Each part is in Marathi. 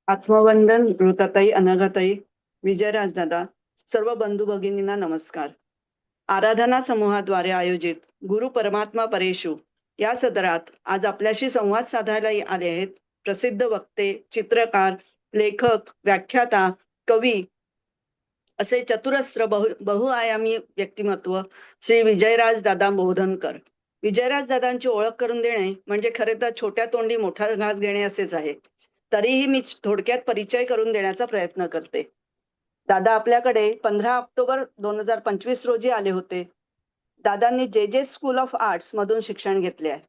आत्मवंदन ऋताताई, अनघाताई, विजयराजदादा, सर्व बंधू भगिनींना नमस्कार. आराधना समूहाद्वारे आयोजित गुरु परमात्मा परेशू या सदरात आज आपल्याशी संवाद साधायला आले आहेत प्रसिद्ध वक्ते, चित्रकार, लेखक, व्याख्याता, कवी असे चतुरस्त्र बहुआयामी व्यक्तिमत्व श्री विजयराज दादा बोधनकर. विजयराज दादांची ओळख करून देणे म्हणजे खरे तर छोट्या तोंडी मोठा घास घेणे असेच आहे. तरीही मी थोडक्यात परिचय करून देण्याचा प्रयत्न करते. दादा आपल्याकडे 15 ऑक्टोबर 2025 रोजी आले होते. दादांनी जे जे स्कूल ऑफ आर्ट्स मधून शिक्षण घेतले आहे.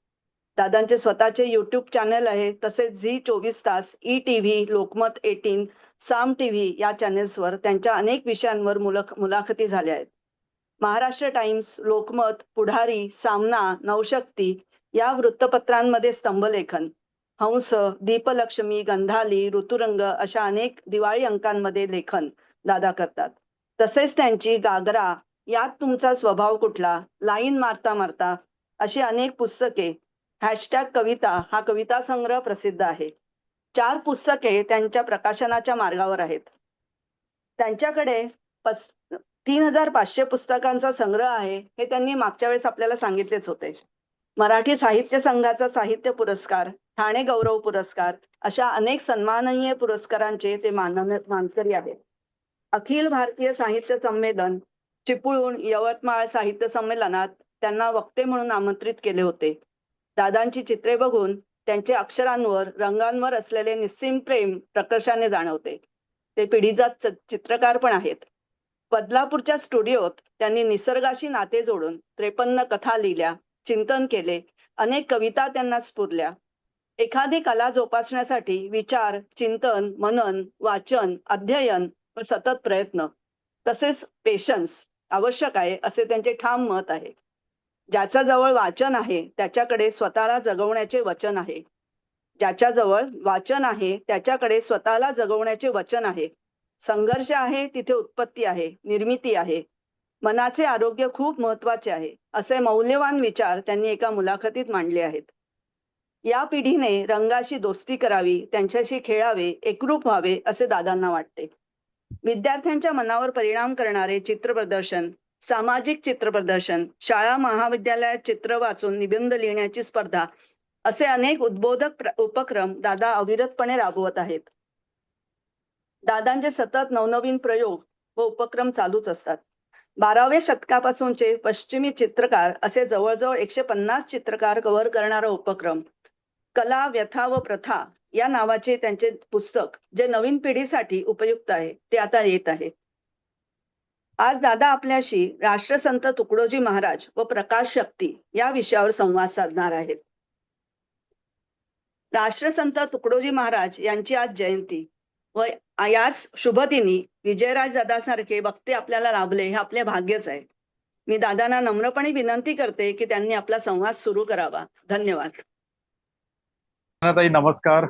दादांचे स्वतःचे युट्यूब चॅनल आहे, तसेच झी 24 तास, ई टीव्ही, लोकमत 18, साम टीव्ही या चॅनेल्सवर त्यांच्या अनेक विषयांवर मुलाखती झाल्या आहेत. महाराष्ट्र टाइम्स, लोकमत, पुढारी, सामना, नवशक्ती या वृत्तपत्रांमध्ये स्तंभलेखन, हंस, दीपलक्ष्मी, गंधाली, ऋतुरंग अशा अनेक दिवाळी अंकांमध्ये लेखन दादा करतात. तसेच त्यांची गागरा, यात तुमचा स्वभाव कुठला, लाईन मारता मारता अशी अनेक पुस्तके, हॅशटॅग कविता हा कविता संग्रह प्रसिद्ध आहे. 4 पुस्तके त्यांच्या प्रकाशनाच्या मार्गावर आहेत. त्यांच्याकडे 3500 पुस्तकांचा संग्रह आहे, हे त्यांनी मागच्या वेळेस आपल्याला सांगितलेच होते. मराठी साहित्य संघाचा साहित्य पुरस्कार, ठाणे गौरव पुरस्कार अशा अनेक सन्माननीय पुरस्कारांचे ते मानकरी आहेत. अखिल भारतीय साहित्य संमेलन, चिपळूण, यवतमाळ साहित्य संमेलनात त्यांना वक्ते म्हणून आमंत्रित केले होते. दादांची चित्रे बघून त्यांचे अक्षरांवर, रंगांवर असलेले निस्सीम प्रेम प्रकर्षाने जाणवते. ते पिढीजात चित्रकार पण आहेत. बदलापूरच्या स्टुडिओत त्यांनी निसर्गाशी नाते जोडून 53 कथा लिहिल्या, चिंतन केले, अनेक कविता त्यांना स्फुरल्या. एखादी कला जोपासण्यासाठी विचार, चिंतन, मनन, वाचन, अध्ययन व सतत प्रयत्न तसेच पेशन्स आवश्यक आहे, असे त्यांचे ठाम मत आहे. ज्याच्या जवळ वाचन आहे त्याच्याकडे स्वतःला जगवण्याचे वचन आहे. ज्याच्याजवळ वाचन आहे त्याच्याकडे स्वतःला जगवण्याचे वचन आहे. संघर्ष आहे तिथे उत्पत्ती आहे, निर्मिती आहे. मनाचे आरोग्य खूप महत्वाचे आहे, असे मौल्यवान विचार त्यांनी एका मुलाखतीत मांडले आहेत. या पिढीने रंगाशी दोस्ती करावी, त्यांच्याशी खेळावे, एकरूप व्हावे असे दादांना वाटते. विद्यार्थ्यांच्या मनावर परिणाम करणारे चित्र प्रदर्शन, सामाजिक चित्र प्रदर्शन, शाळा महाविद्यालयात चित्र वाचून निबंध लिहिण्याची स्पर्धा असे अनेक उद्बोधक उपक्रम दादा अविरतपणे राबवत आहेत. दादांचे सतत नवनवीन प्रयोग व उपक्रम चालूच असतात. 12व्या शतकापासूनचे पश्चिमी चित्रकार असे जवळजवळ 150 चित्रकार कव्हर करणारा उपक्रम, कला, व्यथा व प्रथा या नावाचे त्यांचे पुस्तक, जे नवीन पिढीसाठी उपयुक्त आहे, ते आता येत आहे. आज दादा आपल्याशी राष्ट्रसंत तुकडोजी महाराज व प्रकाश शक्ती या विषयावर संवाद साधणार आहेत. राष्ट्रसंत तुकडोजी महाराज यांची आज जयंती व याच शुभदिनी विजयराज दादासारखे वक्ते आपल्याला लाभले, हे आपले भाग्यच आहे. मी दादांना नम्रपणे विनंती करते की त्यांनी आपला संवाद सुरू करावा. धन्यवाद. ताई नमस्कार.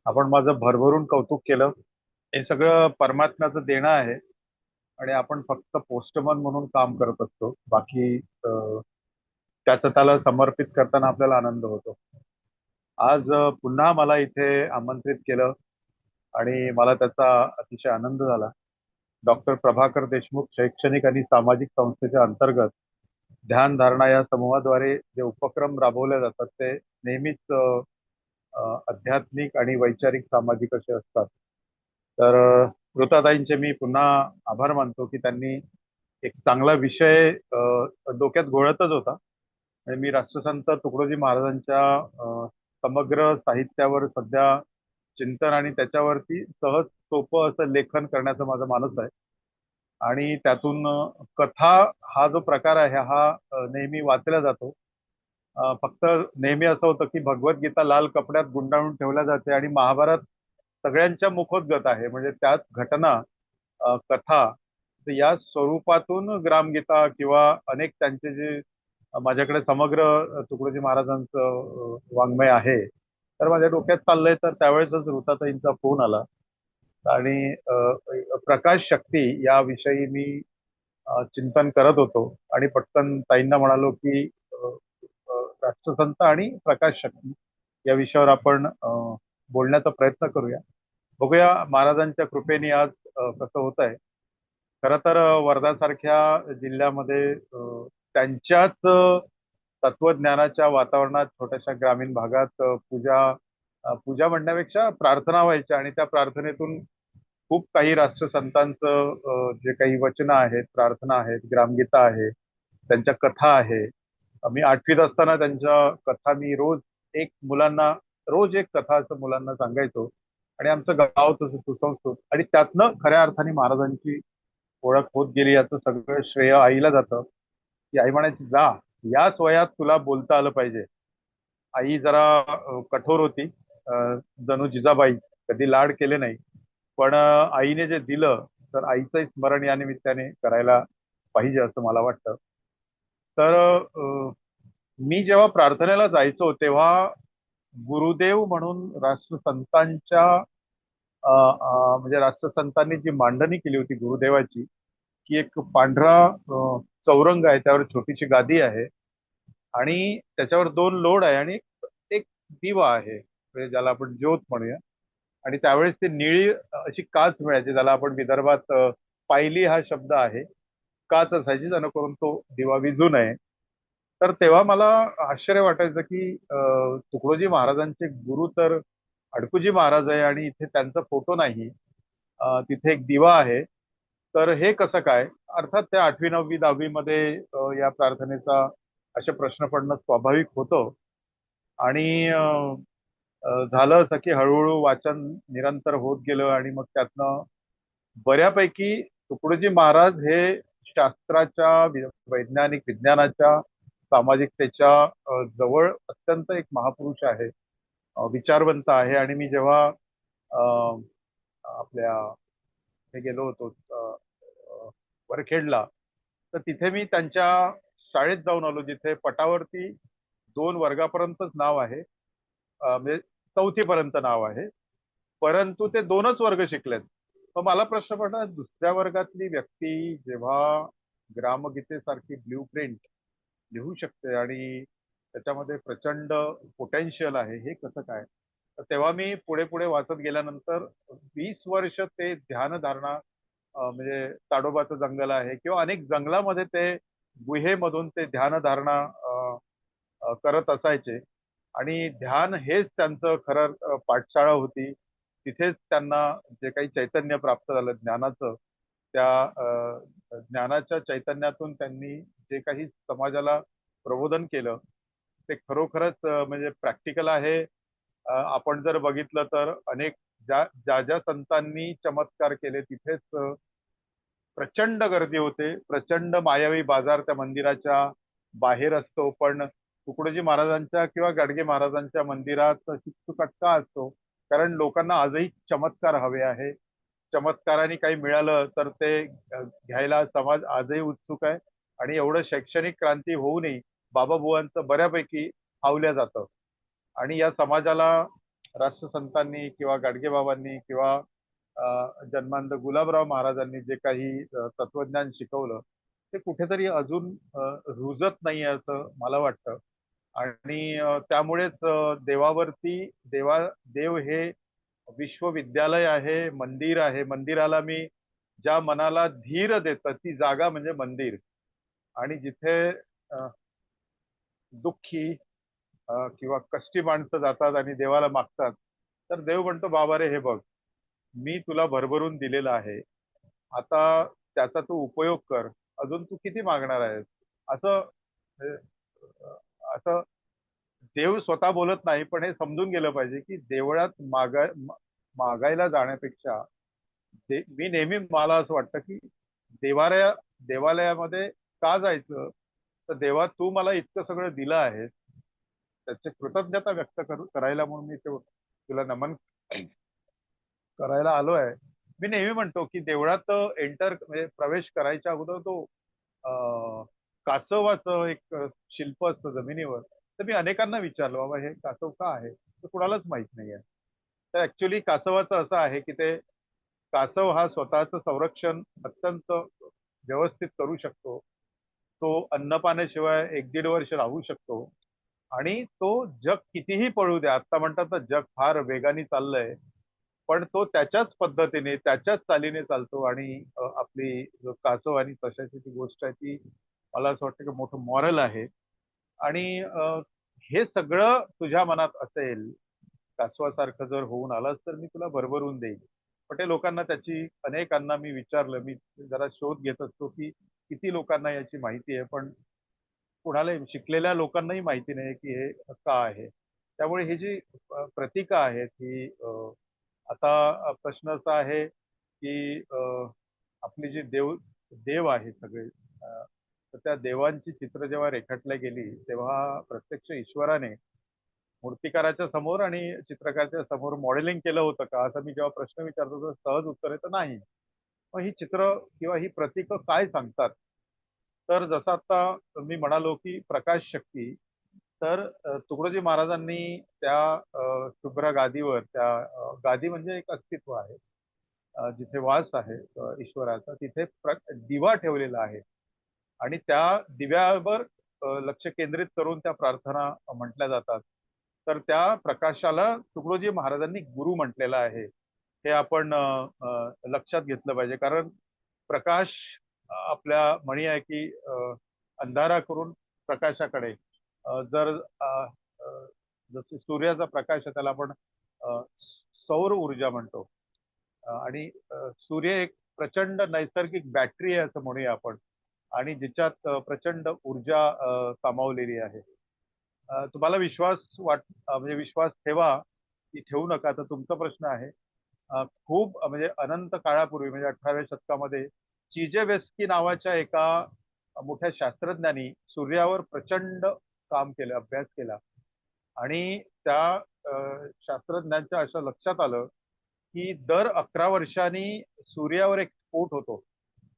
आपण माझं भरभरून कौतुक केलं. हे सगळं परमात्म्याचं देणं आहे आणि आपण फक्त पोस्टमन म्हणून काम करत असतो. बाकी त्याचं त्याला समर्पित करताना आपल्याला आनंद होतो. आज पुन्हा मला इथे आमंत्रित केलं आणि मला त्याचा अतिशय आनंद झाला. डॉक्टर प्रभाकर देशमुख शैक्षणिक आणि सामाजिक संस्थेच्या अंतर्गत ध्यानधारणा या समूहाद्वारे जे उपक्रम राबवले जातात ते नेहमीच आध्यात्मिक आणि वैचारिक सामाजिक असे असतात. तर ऋताताईंचे मी पुन्हा आभार मानतो की त्यांनी एक चांगला विषय डोक्यात घोळतच होता आणि मी राष्ट्रसंत तुकडोजी महाराजांच्या समग्र साहित्यावर सध्या चिंतन आणि त्याच्यावरती सहज सोपं असं लेखन करण्याचा माझा मानस आहे. आणि त्यातून कथा हा जो प्रकार आहे हा नेहमी वाचला जातो. फक्त नेहमी असं होतं की भगवद्गीता लाल कपड्यात गुंडाळून ठेवल्या जाते आणि महाभारत सगळ्यांच्या मुखोद्गत आहे, म्हणजे त्याच घटना, कथा या स्वरूपातून ग्रामगीता किंवा अनेक त्यांचे जे माझ्याकडे समग्र तुकडोजी महाराजांचं वाङ्मय आहे, तर माझ्या डोक्यात चाललंय. तर त्यावेळेसच ऋताताईंचा फोन आला आणि प्रकाश शक्ती या विषयी मी चिंतन करत होतो आणि पटकन ताईंना म्हणालो की राष्ट्रसंत आणि प्रकाश शक्ती या विषयावर आपण बोलण्याचा प्रयत्न करूया. बघूया महाराजांच्या कृपेने आज कसं होत आहे. खरं तर वर्धासारख्या जिल्ह्यामध्ये त्यांच्याच तत्वज्ञानाच्या वातावरणात छोट्याशा ग्रामीण भागात पूजा म्हणण्यापेक्षा प्रार्थना व्हायच्या आणि त्या प्रार्थनेतून खूप काही राष्ट्रसंतांचं जे काही वचनं आहेत, प्रार्थना आहेत, ग्रामगीता आहे, त्यांच्या कथा आहे. मी 8वीत असताना त्यांच्या कथा मी रोज एक कथा असं मुलांना सांगायचो आणि आमचं गाव तसं सुसंस्कृत आणि त्यातनं खऱ्या अर्थाने महाराजांची ओळख होत गेली. याचं सगळं श्रेय आईला जातं. की आई म्हणायची, जा, याच वयात तुला बोलता आलं पाहिजे. आई जरा कठोर होती. जणू जिजाबाई, कधी लाड केले नाही. पण आईने जे दिलं तर आईचंही स्मरण या निमित्ताने करायला पाहिजे असं मला वाटतं. तर मी जेव्हा प्रार्थनेला जायचो तेव्हा गुरुदेव म्हणून राष्ट्रसंतांच्या म्हणजे राष्ट्रसंतांनी जी मांडणी केली होती गुरुदेवाची, की एक पांढरा चौरंग आहे, त्यावर छोटीशी गादी आहे आणि त्याच्यावर 2 लोड आहे आणि एक दिवा आहे, म्हणजे ज्याला आपण ज्योत म्हणूया. आणि त्यावेळेस ती निळी अशी काच मिळायची, ज्याला आपण विदर्भात पायली हा शब्द आहे, काच असायची जेणेकरून तो दिवा विझू नये. तर तेव्हा मला आश्चर्य वाटायचं की तुकडोजी महाराजांचे गुरु तर अडकुजी महाराज आहे आणि इथे त्यांचा फोटो नाही. तिथे एक दिवा आहे. तर हे कसं काय? अर्थात त्या 8वी 9वी 10वी मध्ये या प्रार्थनेचा असे प्रश्न पडणं स्वाभाविक होतं. आणि झालं असं की हळूहळू वाचन निरंतर होत गेलं आणि मग त्यातनं बऱ्यापैकी तुकडोजी महाराज हे शास्त्राच्या, वैज्ञानिक विज्ञानाच्या, सामाजिकतेच्या जवळ अत्यंत एक महापुरुष आहे, विचारवंत आहे. आणि मी जेव्हा अ, आपल्या हे गेलो होतो वरखेडला, तर तिथे मी त्यांच्या शाळेत जाऊन आलो, जिथे पटावरती 2 वर्गापर्यंतच नाव आहे. म्हणजे 4थी पर्यंत नाव आहे, परंतु ते 2च वर्ग शिकलेत. मग मला प्रश्न पडला, दुसऱ्या वर्गातली व्यक्ती जेव्हा ग्रामगीतेसारखी ब्ल्यू प्रिंट लिहू शकते आणि त्याच्यामध्ये प्रचंड पोटेन्शियल आहे, हे कसं काय? तर तेव्हा मी पुढे पुढे वाचत गेल्यानंतर 20 वर्ष ते ध्यानधारणा, म्हणजे ताडोबाचं जंगल आहे किंवा अनेक जंगलामध्ये ते गुहेमधून ते ध्यानधारणा करत असायचे. आणि ध्यान हेच त्यांचं खरं पाठशाळा होती. तिथेच त्यांना जे काही चैतन्य प्राप्त झालं ज्ञानाचं, त्या ज्ञानाच्या चैतन्यातून त्यांनी जे काही समाजाला प्रबोधन केलं ते खरोखरच म्हणजे प्रॅक्टिकल आहे. आपण जर बघितलं तर अनेक ज्या ज्या संतांनी चमत्कार केले तिथेच प्रचंड गर्दी होते. प्रचंड मायावी बाजार त्या मंदिराच्या बाहेर असतो. पण तुकडोजी महाराजांच्या किंवा गाडगे महाराजांच्या मंदिरात चिकचुकाट असतो? कारण लोकांना आजही चमत्कार हवे आहे. चमत्काराने काही मिळालं तर ते घ्यायला समाज आजही उत्सुक आहे. आणि एवढं शैक्षणिक क्रांती होऊनही बाबाबुवांचं बऱ्यापैकी हावल्या जातं. आणि या समाजाला राष्ट्रसंतांनी किंवा गाडगेबाबांनी किंवा जन्मांत गुलाबराव महाराजांनी जे काही तत्वज्ञान शिकवलं ते कुठेतरी अजून रुजत नाही असं मला वाटतं. आणि त्यामुळेच देवावरती देव हे विश्वविद्यालय आहे, मंदिर आहे. मंदिराला मी ज्या मनाला धीर देतं ती जागा म्हणजे मंदिर. आणि जिथे अ, दुःखी किंवा कष्टी माणसं जातात आणि देवाला मागतात, तर देव म्हणतो, बाबा रे, हे बघ, मी तुला भरभरून दिलेलं आहे, आता त्याचा तू उपयोग कर, अजून तू किती मागणार आहेस? असं अ, असं देव स्वतः बोलत नाही, पण हे समजून गेलं पाहिजे की देवळात मागायला जाण्यापेक्षा मी नेहमी, मला असं वाटतं की देवालयामध्ये का जायचं? तर देवा, तू मला इतकं सगळं दिलं आहे, त्याची कृतज्ञता व्यक्त करायला म्हणून मी तुला नमन करायला आलो आहे. मी नेहमी म्हणतो की देवळात म्हणजे प्रवेश करायच्या अगोदर तो कासवाचं एक शिल्प असतं जमिनीवर. तर मी अनेकांना विचारलं, बाबा हे कासव का आहे? तर कुणालाच माहित नाहीये. तर ऍक्च्युली कासवाचं असं आहे की ते कासव हा स्वतःचं संरक्षण अत्यंत व्यवस्थित करू शकतो. तो अन्न पाण्याशिवाय 1-1.5 वर्ष राहू शकतो. आणि तो जग कितीही पळू द्या, आता म्हणतात ना जग फार वेगाने चाललंय, पण तो त्याच्याच पद्धतीने त्याच्याच चालीने चालतो आणि आपली जो कासव आणि तशाची ती गोष्ट आहे ती मला असं वाटतं की मोठं मॉरल आहे. आणि हे सगळं तुझ्या मनात असेल, कासवासारखं जर होऊन आलास तर मी तुला भरभरून देईन. पण ते लोकांना त्याची अनेकांना मी विचारलं, मी जरा शोध घेत असतो की किती लोकांना याची माहिती आहे, पण कुणाला शिकलेल्या लोकांनाही माहिती नाही की हे का आहे. त्यामुळे ही जी प्रतीका आहेत ही आता प्रश्न असा आहे की आपली जी देव आहे सगळे, तर त्या देवांची चित्र जेव्हा रेखाटल्या गेली तेव्हा प्रत्यक्ष ईश्वराने मूर्तिकाराच्या समोर आणि चित्रकाराच्या समोर मॉडेलिंग केलं होतं का, असा मी जेव्हा प्रश्न विचारतो तर सहज उत्तर येतं नाही. मग ही चित्र किंवा ही प्रतीक काय सांगतात? तर जसं आता मी म्हणालो की प्रकाश शक्ती, तर तुकडोजी महाराजांनी त्या शुभ्र गादीवर त्या गादी म्हणजे एक अस्तित्व आहे, जिथे वास आहे ईश्वराचा, तिथे दिवा ठेवलेला आहे आणि त्या दिव्यावर लक्ष केंद्रित करून त्या प्रार्थना म्हटल्या जातात. तर त्या प्रकाशाला तुकडोजी महाराजांनी गुरु म्हटलेलं आहे. हे आपण लक्षात घेतलं पाहिजे. कारण प्रकाश, आपल्या म्हणी आहे की अंधारा करून प्रकाशाकडे, जर जसं सूर्याचा प्रकाश आहे त्याला आपण सौर ऊर्जा म्हणतो. आणि सूर्य एक प्रचंड नैसर्गिक बॅटरी आहे असं म्हणूया आपण, आणि जिच्यात प्रचंड ऊर्जा सामावलेली आहे. तुम्हाला म्हणजे विश्वास ठेवा की ठेवू नका तर तुमचा प्रश्न आहे. खूप म्हणजे अनंत काळापूर्वी म्हणजे 18व्या शतकामध्ये चीजेवेस्की नावाच्या एका मोठ्या शास्त्रज्ञांनी सूर्यावर प्रचंड काम केलं, अभ्यास केला. आणि त्या शास्त्रज्ञांच्या असं लक्षात आलं की दर 11 वर्षांनी सूर्यावर एक स्फोट होतो,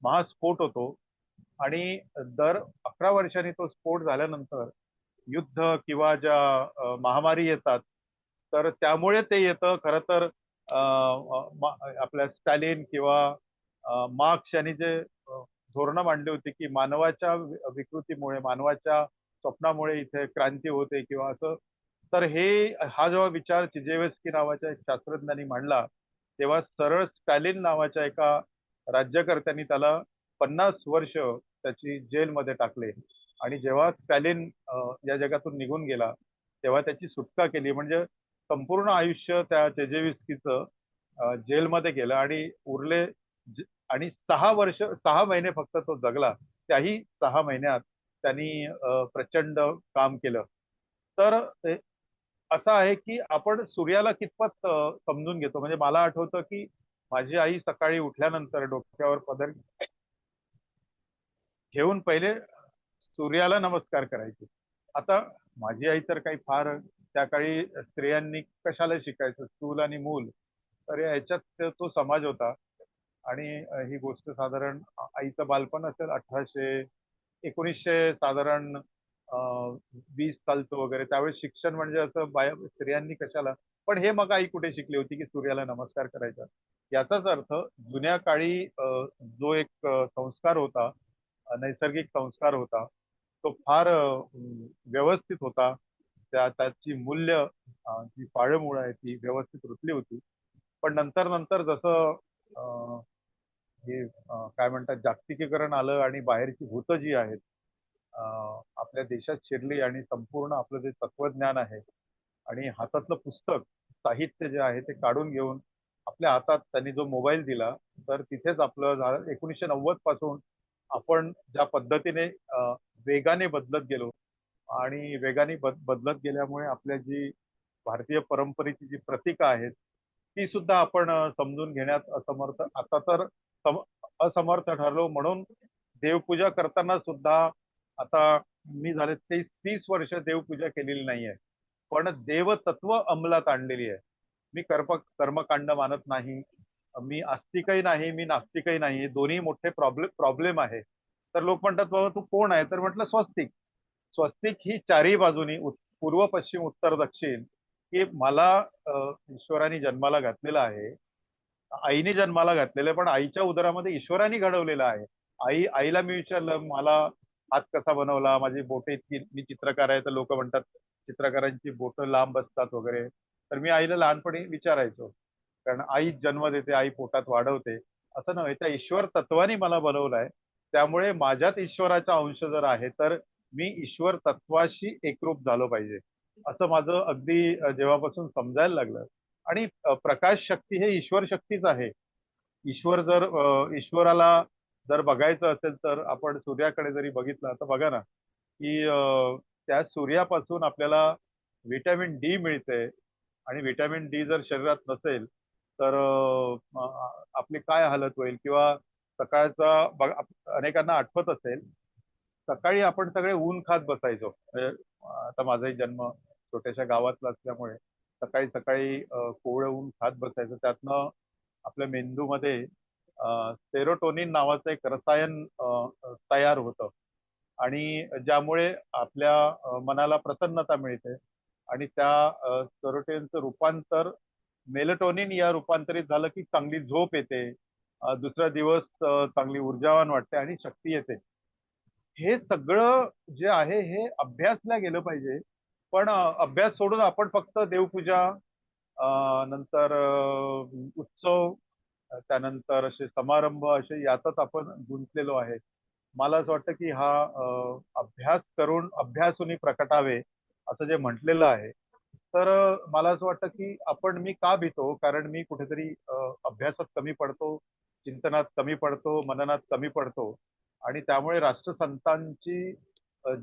महास्फोट होतो. आणि दर 11 वर्षांनी तो स्फोट झाल्यानंतर युद्ध किंवा ज्या महामारी येतात, तर त्यामुळे ते येतं खरं तर. आपल्या स्टॅलिन किंवा मार्क्स यांनी जे धोरणं मांडली होती की मानवाच्या विकृतीमुळे, मानवाच्या स्वप्नामुळे इथे क्रांती होते किंवा असं. तर हा जेव्हा विचार चिजेवेस्की नावाच्या एक शास्त्रज्ञांनी मांडला, तेव्हा सरळ स्टॅलिन नावाच्या एका राज्यकर्त्यांनी त्याला 50 वर्ष त्याची जेलमध्ये टाकले. आणि जेव्हा स्टॅलिन या जगातून निघून गेला तेव्हा त्याची सुटका केली. म्हणजे संपूर्ण आयुष्य त्या चेजेविस्कीचं जेलमध्ये गेलं आणि आणि 6 महिने फक्त तो जगला. त्याही 6 महिन्यात त्यांनी प्रचंड काम केलं. तर असं आहे की आपण सूर्याला कितपत समजून घेतो. म्हणजे मला आठवतं की माझी आई सकाळी उठल्यानंतर डोक्यावर पदर घेऊन पहिले सूर्याला नमस्कार करायची. आता माझी आई तर काही फार, त्या काळी स्त्रियांनी कशाला शिकायचं, चूल आणि मूल, तर याच्यात तो समाज होता. आणि ही गोष्ट साधारण आईचं बालपण असेल 1900 साधारण 20 सालचं वगैरे. त्यावेळेस शिक्षण म्हणजे असं स्त्रियांनी कशाला. पण हे मग आई कुठे शिकली होती की सूर्याला नमस्कार करायचा. याचाच अर्थ जुन्या काळी जो एक संस्कार होता, नैसर्गिक संस्कार होता, तो फार व्यवस्थित होता. त्याची मूल्य, जी पाळमुळं आहे ती व्यवस्थित रुतली होती. पण नंतर नंतर जसं हे काय म्हणतात, जागतिकीकरण आलं आणि बाहेरची भूतं जी आहेत आपल्या देशात शिरली आणि संपूर्ण आपलं जे तत्वज्ञान आहे आणि हातातलं पुस्तक साहित्य जे आहे ते काढून घेऊन आपल्या हातात त्यांनी जो मोबाईल दिला, तर तिथेच आपलं झालं. 1990 पासून आपण ज्या पद्धतीने वेगाने बदलत गेलो आणि वेगाने बदलत गेल्यामुळे आपल्या जी भारतीय परंपरेची जी प्रतीकं आहेत ती सुद्धा आपण समजून घेण्यात असमर्थ. आता तर असमर्थ ठरलो. म्हणून देवपूजा करताना सुद्धा आता मी झाले 30 वर्ष देवपूजा केलेली नाहीये, पण देवतत्व अंमलात आणलेली आहे. मी कर्मकांड मानत नाही, मी आस्तिकही नाही, मी नास्तिकही नाही. दोन्ही मोठे प्रॉब्लेम आहे. तर लोक म्हणतात बाबा तू कोण आहे, तर म्हटलं स्वस्तिक. स्वस्तिक ही चारही बाजूनी पूर्व पश्चिम उत्तर दक्षिण, की मला ईश्वराने जन्माला घातलेला आहे. आईने जन्माला घातलेलं, पण आईच्या उदरामध्ये ईश्वराने घडवलेलं आहे. आईला मी विचारलं मला हात कसा बनवला, माझी बोटे इतकी, मी चित्रकार आहे तर लोक म्हणतात चित्रकारांची बोटं लांब असतात वगैरे. तर मी आईला लहानपणी विचारायचो कारण आईच जन्म देते, आई पोटात वाढवते असं नव्हे. त्या ईश्वर तत्वाने मला बनवलंय, त्यामुळे माझ्यात ईश्वराचा अंश जर आहे तर मी ईश्वर तत्वाशी एकरूप झालो पाहिजे असं माझं अगदी जेव्हापासून समजायला लागलं. आणि प्रकाश शक्ती हे ईश्वर शक्तीच आहे. ईश्वराला जर बघायचं असेल तर आपण सूर्याकडे जरी बघितलं तर बघा ना की त्या सूर्यापासून आपल्याला व्हिटॅमिन डी मिळते. आणि व्हिटॅमिन डी जर शरीरात नसेल तर आपली काय हालत होईल. किंवा सकाळचा अनेकांना आठवत असेल, सकाळी आपण सगळे ऊन खात बसायचो. म्हणजे आता माझाही जन्म छोट्याशा गावातला असल्यामुळे सकाळी सकाळी कोवळं ऊन खात बसायचं. त्यातनं आपल्या मेंदूमध्ये सेरोटोनिन नावाचं एक रसायन तयार होतं. आणि ज्यामुळे आपल्या मनाला प्रसन्नता मिळते. आणि त्या सेरोटोनिनचं रूपांतर मेलेटोनिन या रूपांतरित झालं की चांगली झोप येते. दुसरा दिवस चांगली ऊर्जावान वाटते आणि शक्ती येते. हे सगळं जे आहे हे अभ्यासला गेलं पाहिजे. पण अभ्यास सोडून आपण फक्त देवपूजा, नंतर उत्सव, त्यानंतर असे समारंभ असे यातच आपण गुंतलेलो आहे. मला असं वाटतं की हा अभ्यास करून अभ्यासूनी प्रकटावे असं जे म्हटलेलं आहे. तर मला असं वाटतं की मी का भितो, कारण मी कुठेतरी अभ्यासात कमी पडतो, चिंतनात कमी पडतो, मननात कमी पडतो. आणि त्यामुळे राष्ट्रसंतांची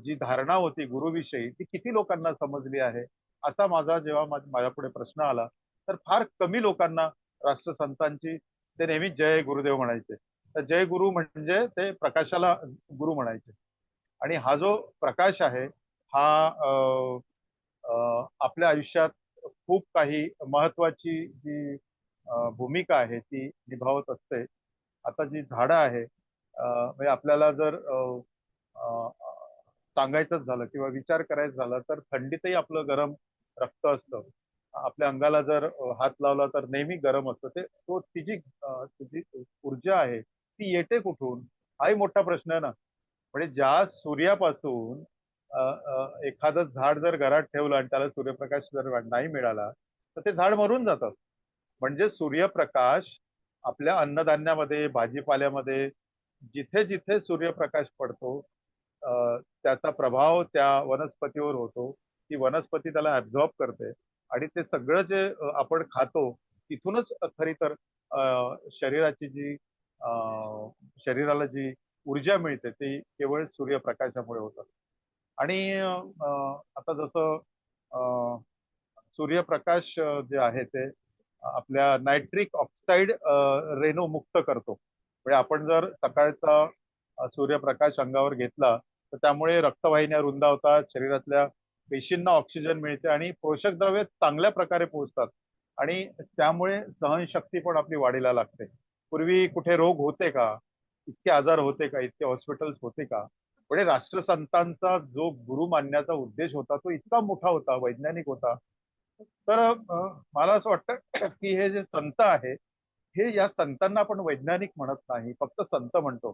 जी धारणा होती गुरुविषयी ती किती लोकांना समजली आहे असा माझा जेव्हा माझ्यापुढे प्रश्न आला, तर फार कमी लोकांना राष्ट्रसंतांची, ते नेहमी जय गुरुदेव म्हणायचे. तर जय गुरु म्हणजे ते प्रकाशाला गुरु म्हणायचे. आणि हा जो प्रकाश आहे हा आपल्या आयुष्यात खूप काही महत्वाची जी भूमिका आहे ती निभावत असते. आता जी झाडं आहे म्हणजे आपल्याला जर अ, सांगायचंच झालं किंवा विचार करायचं झाला तर थंडीतही आपलं गरम रक्त असतं. आपल्या अंगाला जर हात लावला तर नेहमी गरम असतं. तिची ऊर्जा आहे ती येते कुठून, हाही मोठा प्रश्न आहे ना. म्हणजे ज्या सूर्यापासून एखादं झाड जर घरात ठेवलं आणि त्याला सूर्यप्रकाश जर नाही मिळाला तर ते झाड मरून जातं. म्हणजे सूर्यप्रकाश आपल्या अन्नधान्यामध्ये, भाजीपाल्यामध्ये जिथे जिथे सूर्यप्रकाश पडतो त्याचा प्रभाव त्या वनस्पतीवर होतो. ती वनस्पती त्याला ऍब्झॉर्ब करते आणि ते सगळं जे आपण खातो तिथूनच खरी तर शरीराची जी शरीराला जी ऊर्जा मिळते ती केवळ सूर्यप्रकाशामुळे होतं. आणि आता जसं सूर्यप्रकाश जे आहे ते आपल्या नायट्रिक ऑक्साईड रेणू मुक्त करतो. म्हणजे आपण जर सकाळचा सूर्यप्रकाश अंगावर घेतला तर त्यामुळे रक्तवाहिन्या रुंदावतात, शरीरातल्या पेशींना ऑक्सिजन मिळते आणि पोषक द्रव्ये चांगल्या प्रकारे पोहोचतात. आणि त्यामुळे सहनशक्ती पण आपली वाढीला लागते. पूर्वी कुठे रोग होते का, इतके आजार होते का, इतके हॉस्पिटल्स होते का. म्हणजे राष्ट्रसंतांचा जो गुरु मानण्याचा उद्देश होता तो इतका मोठा होता, वैज्ञानिक होता. तर मला असं वाटतं की हे जे संत आहे हे, या संतांना आपण वैज्ञानिक म्हणत नाही, फक्त संत म्हणतो.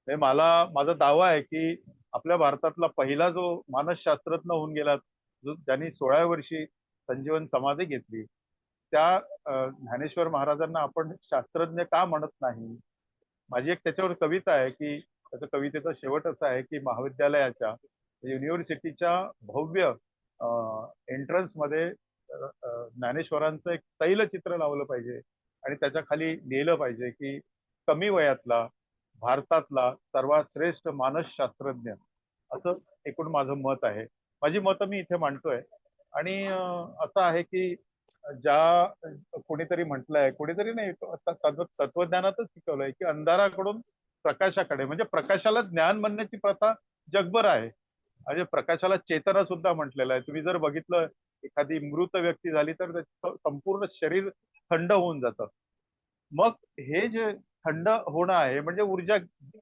हे माझा दावा आहे की आपल्या भारतातला पहिला जो मानसशास्त्रज्ञ होऊन गेला, ज्यांनी 16व्या वर्षी संजीवन समाधी घेतली, त्या ज्ञानेश्वर महाराजांना आपण शास्त्रज्ञ का म्हणत नाही. माझी एक त्याच्यावर कविता आहे की त्याच्या कवितेचा शेवट असा आहे की महाविद्यालयाच्या, युनिव्हर्सिटीच्या भव्य एंट्रन्स मध्ये ज्ञानेश्वरांचं एक तैलचित्र लावलं पाहिजे आणि त्याच्या खाली लिहिलं पाहिजे की कमी वयातला भारतातला सर्वात श्रेष्ठ मानसशास्त्रज्ञ, असं एकूण माझं मत आहे. माझी मतं मी इथे मांडतोय. आणि असं आहे की कोणीतरी म्हटलंय, कोणीतरी नाही, तत्वज्ञानातच शिकवलंय की अंधाराकडून प्रकाशाकडे, म्हणजे प्रकाशाला ज्ञान म्हणण्याची प्रथा जगभर आहे. म्हणजे प्रकाशाला चेतना सुद्धा म्हटलेलं आहे. तुम्ही जर बघितलं एखादी मृत व्यक्ती झाली तर त्याचं संपूर्ण शरीर थंड होऊन जातं. मग हे जे थंड होणं आहे म्हणजे ऊर्जा.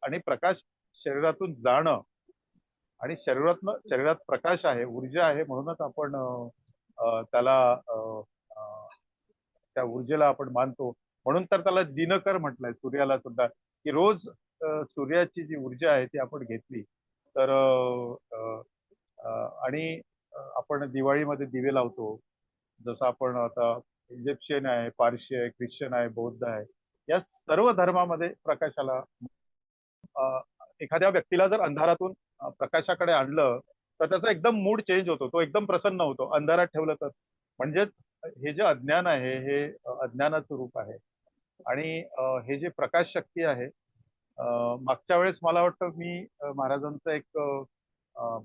आणि प्रकाश शरीरातून जाणं आणि शरीरात प्रकाश आहे, ऊर्जा आहे, म्हणूनच आपण त्याला त्या ऊर्जेला आपण मानतो. म्हणून तर त्याला दिनकर म्हटलंय सूर्याला सुद्धा, की रोज सूर्याची जी ऊर्जा आहे ती आपण घेतली तर आणि आपण दिवाळीमध्ये दिवे लावतो. जसं आपण आता इजिप्शियन आहे, पारशी आहे, ख्रिश्चन आहे, बौद्ध आहे, या सर्व धर्मामध्ये प्रकाशाला एखाद्या व्यक्तीला जर अंधारातून प्रकाशाकडे आणलं तर त्याचा एकदम मूड चेंज होतो, तो एकदम प्रसन्न होतो. अंधारात ठेवलं तर म्हणजेच हे जे अज्ञान आहे हे अज्ञानाचं रूप आहे. आणि हे जे प्रकाश शक्ती आहे, मागच्या वेळेस मला वाटतं मी महाराजांचं एक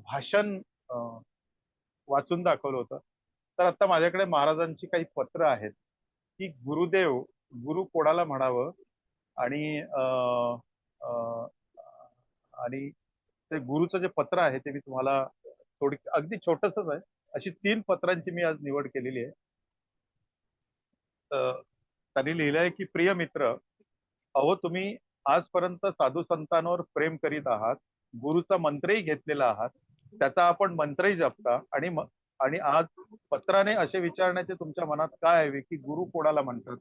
भाषण वाचून दाखवलं होतं. तर आता माझ्याकडे महाराजांची काही पत्र आहेत की गुरुदेव गुरु कोणाला म्हणावं, आणि आणि ते गुरुचं जे पत्र आहे ते मी तुम्हाला थोडी अगदी छोटंसंच आहे. अशी 3 पत्रांची मी आज निवड केलेली आहे. त्यांनी लिहिलंय की प्रिय मित्र, अहो तुम्ही आजपर्यंत साधू संतांवर प्रेम करीत आहात, गुरुचा मंत्रही घेतलेला आहात, त्याचा आपण मंत्रही जपता, आणि आज पत्राने असे विचारण्याचे तुमच्या मनात काय हवे की गुरु कोणाला म्हणतात?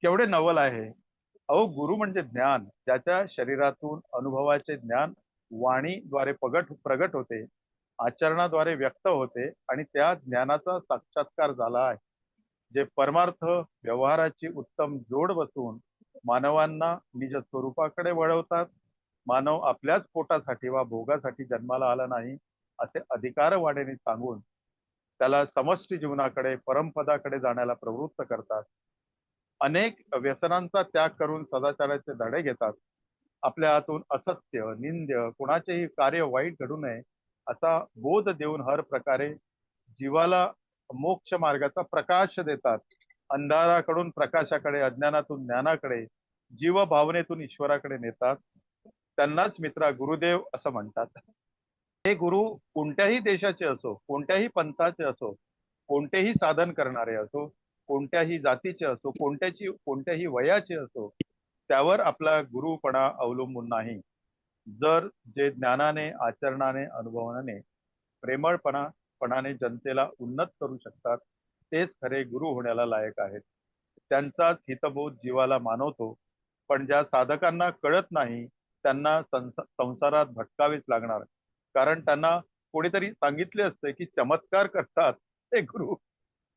केवढे नवल आहे. अहो गुरु म्हणजे ज्ञान, ज्याच्या शरीरातून अनुभवाचे ज्ञान वाणीद्वारे प्रगट होते, आचरणाद्वारे व्यक्त होते आणि त्या ज्ञानाचा साक्षात्कार झाला आहे. जे परमार्थ व्यवहाराची उत्तम जोड बसून मानवांना निज स्वरूपाकडे वळवतात. मानव आपल्याच पोटासाठी वा भोगासाठी जन्माला आला नाही असे अधिकारवाणीने सांगून त्याला समष्टी जीवनाकडे, परमपदाकडे जाण्याला प्रवृत्त करतात. अनेक व्यसनांचा त्याग करून सदाचाराचे धडे घेतात. आपल्या हातून असत्य, निंद्य, कुणाचेही कार्य वाईट घडू नये असा बोध देऊन हर प्रकारे जीवाला मोक्ष मार्गाचा प्रकाश देतात. अंधाराकडून प्रकाशाकडे, अज्ञानातून ज्ञानाकडे, जीव भावनेतून ईश्वराकडे नेतात. त्यांनाच मित्रा गुरुदेव असं म्हणतात. हे गुरु कोणत्याही देशाचे असो, कोणत्याही पंथाचे असो, कोणतेही साधन करणारे असो, कोणत्याही जातीचे असो, कोणत्याही वयाचे असो, त्यावर आपला गुरुपणा अवलंबून नाही. जर जे ज्ञानाने, आचरणाने, अनुभवाने, प्रेमळपणाने जनतेला उन्नत करू शकतात, तेच खरे गुरु होण्याला लायक आहेत. त्यांचाच हितबोध जीवाला मानवतो. पण ज्या साधकांना कळत नाही त्यांना संसारात भटकावेच लागणार, कारण त्यांना कोणीतरी सांगितले असते की चमत्कार करतात ते गुरु,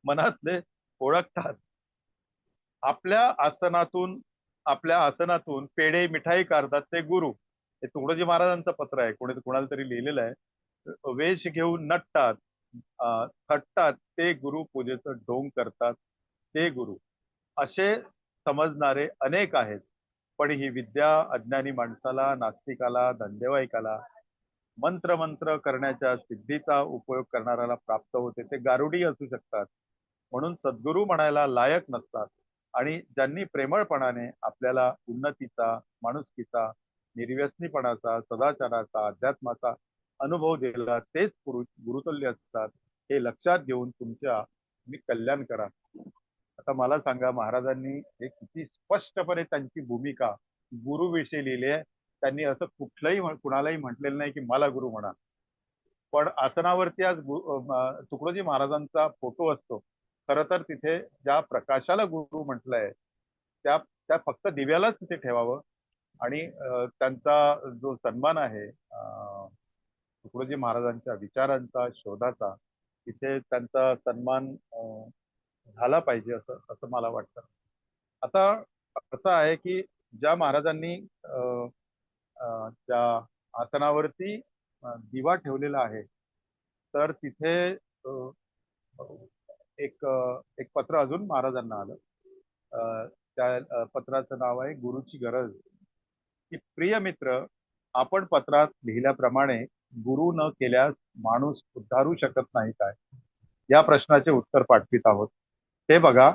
मनातले ओळखतात. आपल्या आसनातून आपल्या आसनातून पेढे मिठाई काढतात ते गुरु. हे तुकडोजी महाराजांचं पत्र आहे, कोणाला तरी लिहिलेलं आहे. वेश घेऊन नटतात, थटतात ते गुरु, पूजेचं ढोंग करतात ते गुरु. असे समजणारे अनेक आहेत. पण ही विद्या अज्ञानी माणसाला, नास्तिकाला, धंदेवाईकाला, मंत्र करण्याच्या सिद्धीचा उपयोग करणाऱ्याला प्राप्त होते. ते गारुडी असू शकतात, म्हणून सद्गुरू म्हणायला लायक नसतात. आणि ज्यांनी प्रेमळपणाने आपल्याला उन्नतीचा, माणुसकीचा, निर्व्यसनीपणाचा, सदाचाराचा, अध्यात्माचा अनुभव दिला तेच गुरुतुल्य असतात. हे लक्षात घेऊन तुम्ही कल्याण करा. आता मला सांगा, महाराजांनी हे किती स्पष्टपणे त्यांची भूमिका गुरुविषयी लिहिली आहे. त्यांनी असं कुणालाही म्हटलेलं नाही की मला गुरु म्हणा. पण आसनावरती आज तुकडोजी महाराजांचा फोटो असतो. खरं तर तिथे ज्या प्रकाशाला गुरु म्हटलंय त्या त्या फक्त दिव्यालाच तिथे ठेवावं. आणि त्यांचा जो सन्मान आहे तुकडोजी महाराजांच्या विचारांचा, शोधाचा, तिथे त्यांचा सन्मान झाला पाहिजे असं असं मला वाटतं. आता असं आहे की ज्या महाराजांनी त्या आसनावरती दिवा ठेवलेला आहे, तर तिथे एक पत्र अजून महाराजांना आलं. त्या पत्राचं नाव आहे गुरुची गरज. की प्रिय मित्र, आपण पत्रात लिहिल्याप्रमाणे गुरु न केल्यास माणूस उद्धारू शकत नाही काय, या प्रश्नाचे उत्तर पाठवित आहोत. ते बघा,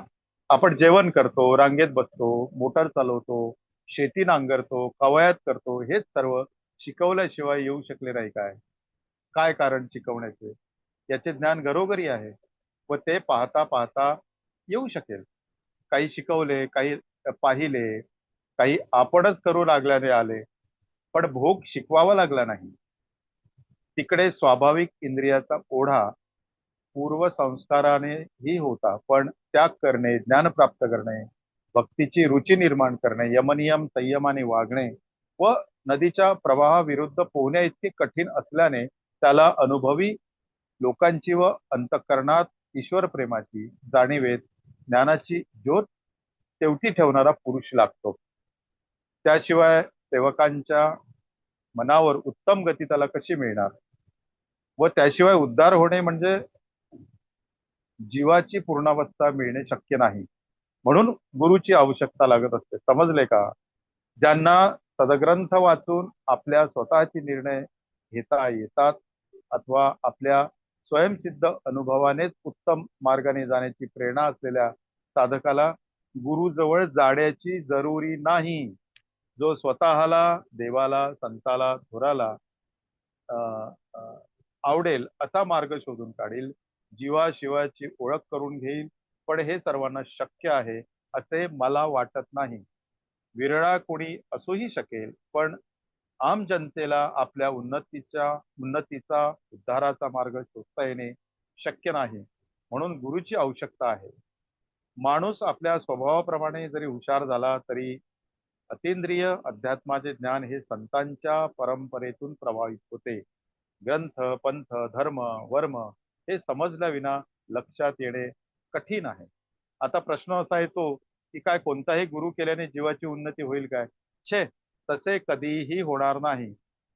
आपण जेवण करतो, रांगेत बसतो, मोटर चालवतो, शेती नांगरतो, कवायत करतो, हेच सर्व शिकवल्याशिवाय येऊ शकले नाही काय? काय कारण शिकवण्याचे? याचे ज्ञान घरोघरी आहे व ते पाहता पाहता येऊ शकेल. काही शिकवले, काही पाहिले, काही आपणच करू लागल्याने आले, पण भोग शिकवावा लागला नाही. तिकडे स्वाभाविक इंद्रियाचा ओढा पूर्वसंस्कारानेही होता, पण त्याग करणे, ज्ञान प्राप्त करणे, भक्तीची रुची निर्माण करणे, यमनियम संयमाने वागणे व नदीच्या प्रवाहाविरुद्ध पोहण्या इतके कठीण असल्याने त्याला अनुभवी लोकांची व अंतःकरणात ईश्वर प्रेमाची जाणीवेत ज्ञानाची ज्योत तेवटी ठेवणारा पुरुष लागतो. त्याशिवाय सेवकांच्या मनावर उत्तम गती त्याला कशी मिळणार व त्याशिवाय उद्धार होणे म्हणजे जीवाची पूर्णावस्था मिळणे शक्य नाही. म्हणून गुरुची आवश्यकता लागत असते. समजले का? ज्यांना सदग्रंथ वाचून आपल्या स्वतःचे निर्णय घेता येतात अथवा आपल्या स्वयंसिद्ध अनुभवानेच उत्तम मार्गाने जाण्याची प्रेरणा असलेल्या साधकाला गुरुजवळ जाण्याची जरुरी नाही. जो स्वतःला देवाला संताला थोराला आवडेल असा मार्ग शोधून काढील, जीवाशिवाची ओळख करून घेईल. पण हे सर्वांना शक्य आहे असे मला वाटत नाही. विरळा कोणी असूही शकेल, पण आम जनतेला आपल्या उन्नतीचा उद्धाराचा मार्ग शोधता येणे शक्य नाही. म्हणून गुरुची आवश्यकता आहे. माणूस आपल्या स्वभावाप्रमाणे जरी हुशार झाला तरी अतींद्रिय अध्यात्माचे ज्ञान हे संतांच्या परंपरेतून प्रभावित होते. ग्रंथ पंथ धर्म वर्म हे समजल्याविना लक्षात येणे कठीण आहे. आता प्रश्न असा येतो की काय कोणताही गुरु केल्याने जीवाची उन्नती होईल काय? छे, तसे कधीही होणार नाही.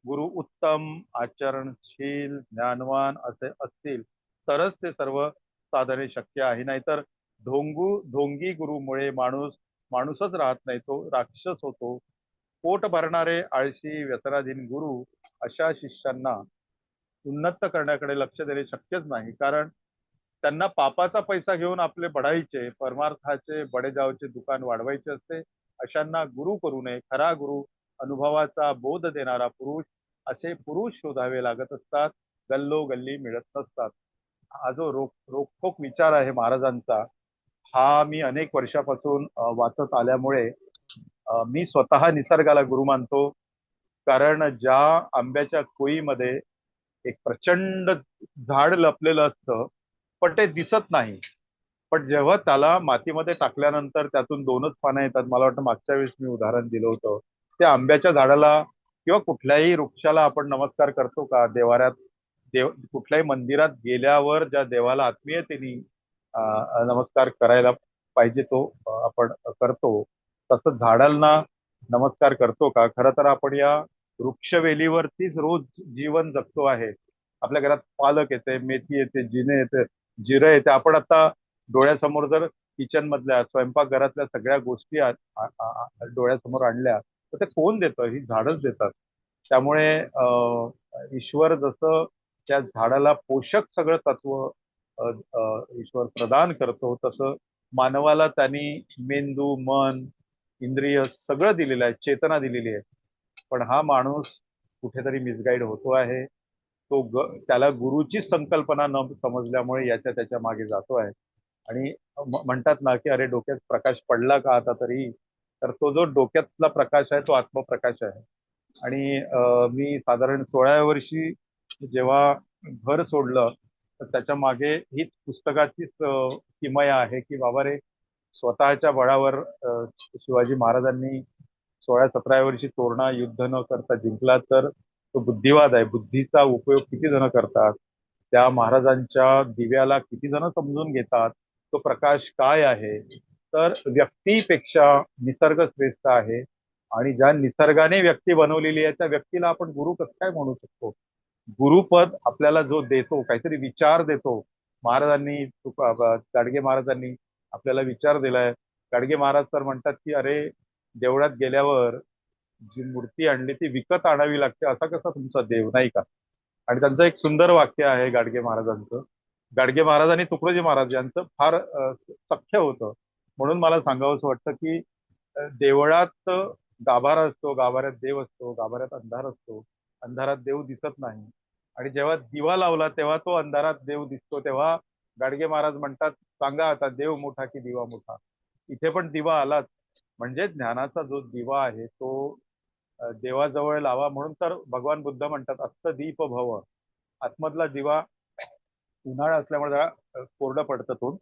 गुरु उत्तम आचरणशील ज्ञानवान असे असतील तरच ते सर्व साधने शक्य आहे. नाहीतर ढोंगी गुरुमुळे माणूसच राहत नाही, तो राक्षस होतो. पोट भरणारे आळशी व्यसनाधीन गुरु अशा शिष्यांना उन्नत करण्याकडे लक्ष देणे शक्यच नाही. कारण त्यांना पापाचा पैसा घेऊन आपले बढायचे, परमार्थाचे बडेजावचे दुकान वाढवायचे असते. अशांना गुरु करू नये. खरा गुरु अनुभवाचा बोध देणारा पुरुष, असे पुरुष शोधावे लागत असतात. गल्लोगल्ली मिळत नसतात. हा जो रोखोक विचार आहे महाराजांचा, हा मी अनेक वर्षापासून वाचत आल्यामुळे मी स्वतः निसर्गाला गुरु मानतो. कारण ज्या आंब्याच्या कोईमध्ये एक प्रचंड झाड लपलेलं असतं पण ते दिसत नाही, पण जेव्हा त्याला मातीमध्ये टाकल्यानंतर त्यातून दोनच पानं येतात. मला वाटतं मागच्या वेळेस मी उदाहरण दिलं होतं. त्या आंब्याच्या झाडाला किंवा कुठल्याही वृक्षाला आपण नमस्कार करतो का? देवाऱ्यात कुठल्याही मंदिरात गेल्यावर ज्या देवाला आत्मीयतेने नमस्कार करायला पाहिजे तो आपण करतो. तसं झाडांना नमस्कार करतो का? खरं तर आपण या वृक्षवेलीवरतीच रोज जीवन जगतो आहे. आपल्या घरात पालक येते, मेथी येते, जिने येते, जिरं येते. आपण आता डोळ्यासमोर जर किचन मधल्या स्वयंपाकघरातल्या सगळ्या गोष्टी डोळ्यासमोर आणल्या तर ते कोण देतं? ही झाडच देतात. त्यामुळे ईश्वर जसं त्या झाडाला पोषक सगळं तत्व ईश्वर प्रदान करतो, तसं मानवाला त्यांनी मेंदू मन इंद्रिय सगळं दिलेलं आहे, चेतना दिलेली आहे. पण हा माणूस कुठेतरी मिसगाईड होतो आहे. त्याला गुरुची संकल्पना न समजल्यामुळे याच्या त्याच्या मागे जातो आहे. आणि म्हणतात ना की अरे डोक्यात प्रकाश पडला का आता तरी, तर तो जो डोक्यातला प्रकाश आहे तो आत्मप्रकाश आहे. आणि मी साधारण 16व्या वर्षी जेव्हा घर सोडलं तर त्याच्या मागे हीच पुस्तकाचीच किमया आहे की बाबा रे, स्वतःच्या बळावर शिवाजी महाराजांनी 16-17व्या वर्षी तोरणा युद्ध न करता जिंकला, तर तो बुद्धिवाद आहे. बुद्धीचा उपयोग किती जण करतात, त्या महाराजांच्या दिव्याला किती जण समजून घेतात, तो प्रकाश काय आहे. तर व्यक्तीपेक्षा निसर्ग श्रेष्ठ आहे. आणि ज्या निसर्गाने व्यक्ती बनवलेली आहे त्या व्यक्तीला आपण गुरु कसं काय म्हणू शकतो? गुरुपद आपल्याला जो देतो, काहीतरी विचार देतो. महाराजांनी गाडगे महाराजांनी आपल्याला विचार दिलाय. गाडगे महाराज तर म्हणतात की अरे, देवळात गेल्यावर जी मूर्ती आणली ती विकत आणावी लागते, असा कसा तुमचा देव, नाही का? आणि त्यांचं एक सुंदर वाक्य आहे गाडगे महाराजांचं. गाडगे महाराज आणि तुकडोजी महाराज यांचं फार सख्य होतं. म्हणून मला सांगावंसं वाटतं की देवळात गाभारा असतो, गाभाऱ्यात देव असतो, गाभाऱ्यात अंधार असतो, अंधारात देव दिसत नाही. आणि जेव्हा दिवा लावला तेव्हा तो अंधारात देव दिसतो. तेव्हा गाडगे महाराज म्हणतात, सांगा आता देव मोठा की दिवा मोठा. इथे पण दिवा आलाच. म्हणजे ज्ञानाचा जो दिवा आहे तो देवाजवळ लावा. म्हणून तर भगवान बुद्ध म्हणतात अस्त दीप भव. आतमधला दिवा उन्हाळा असल्यामुळे जरा कोरडं पडतं, तोंड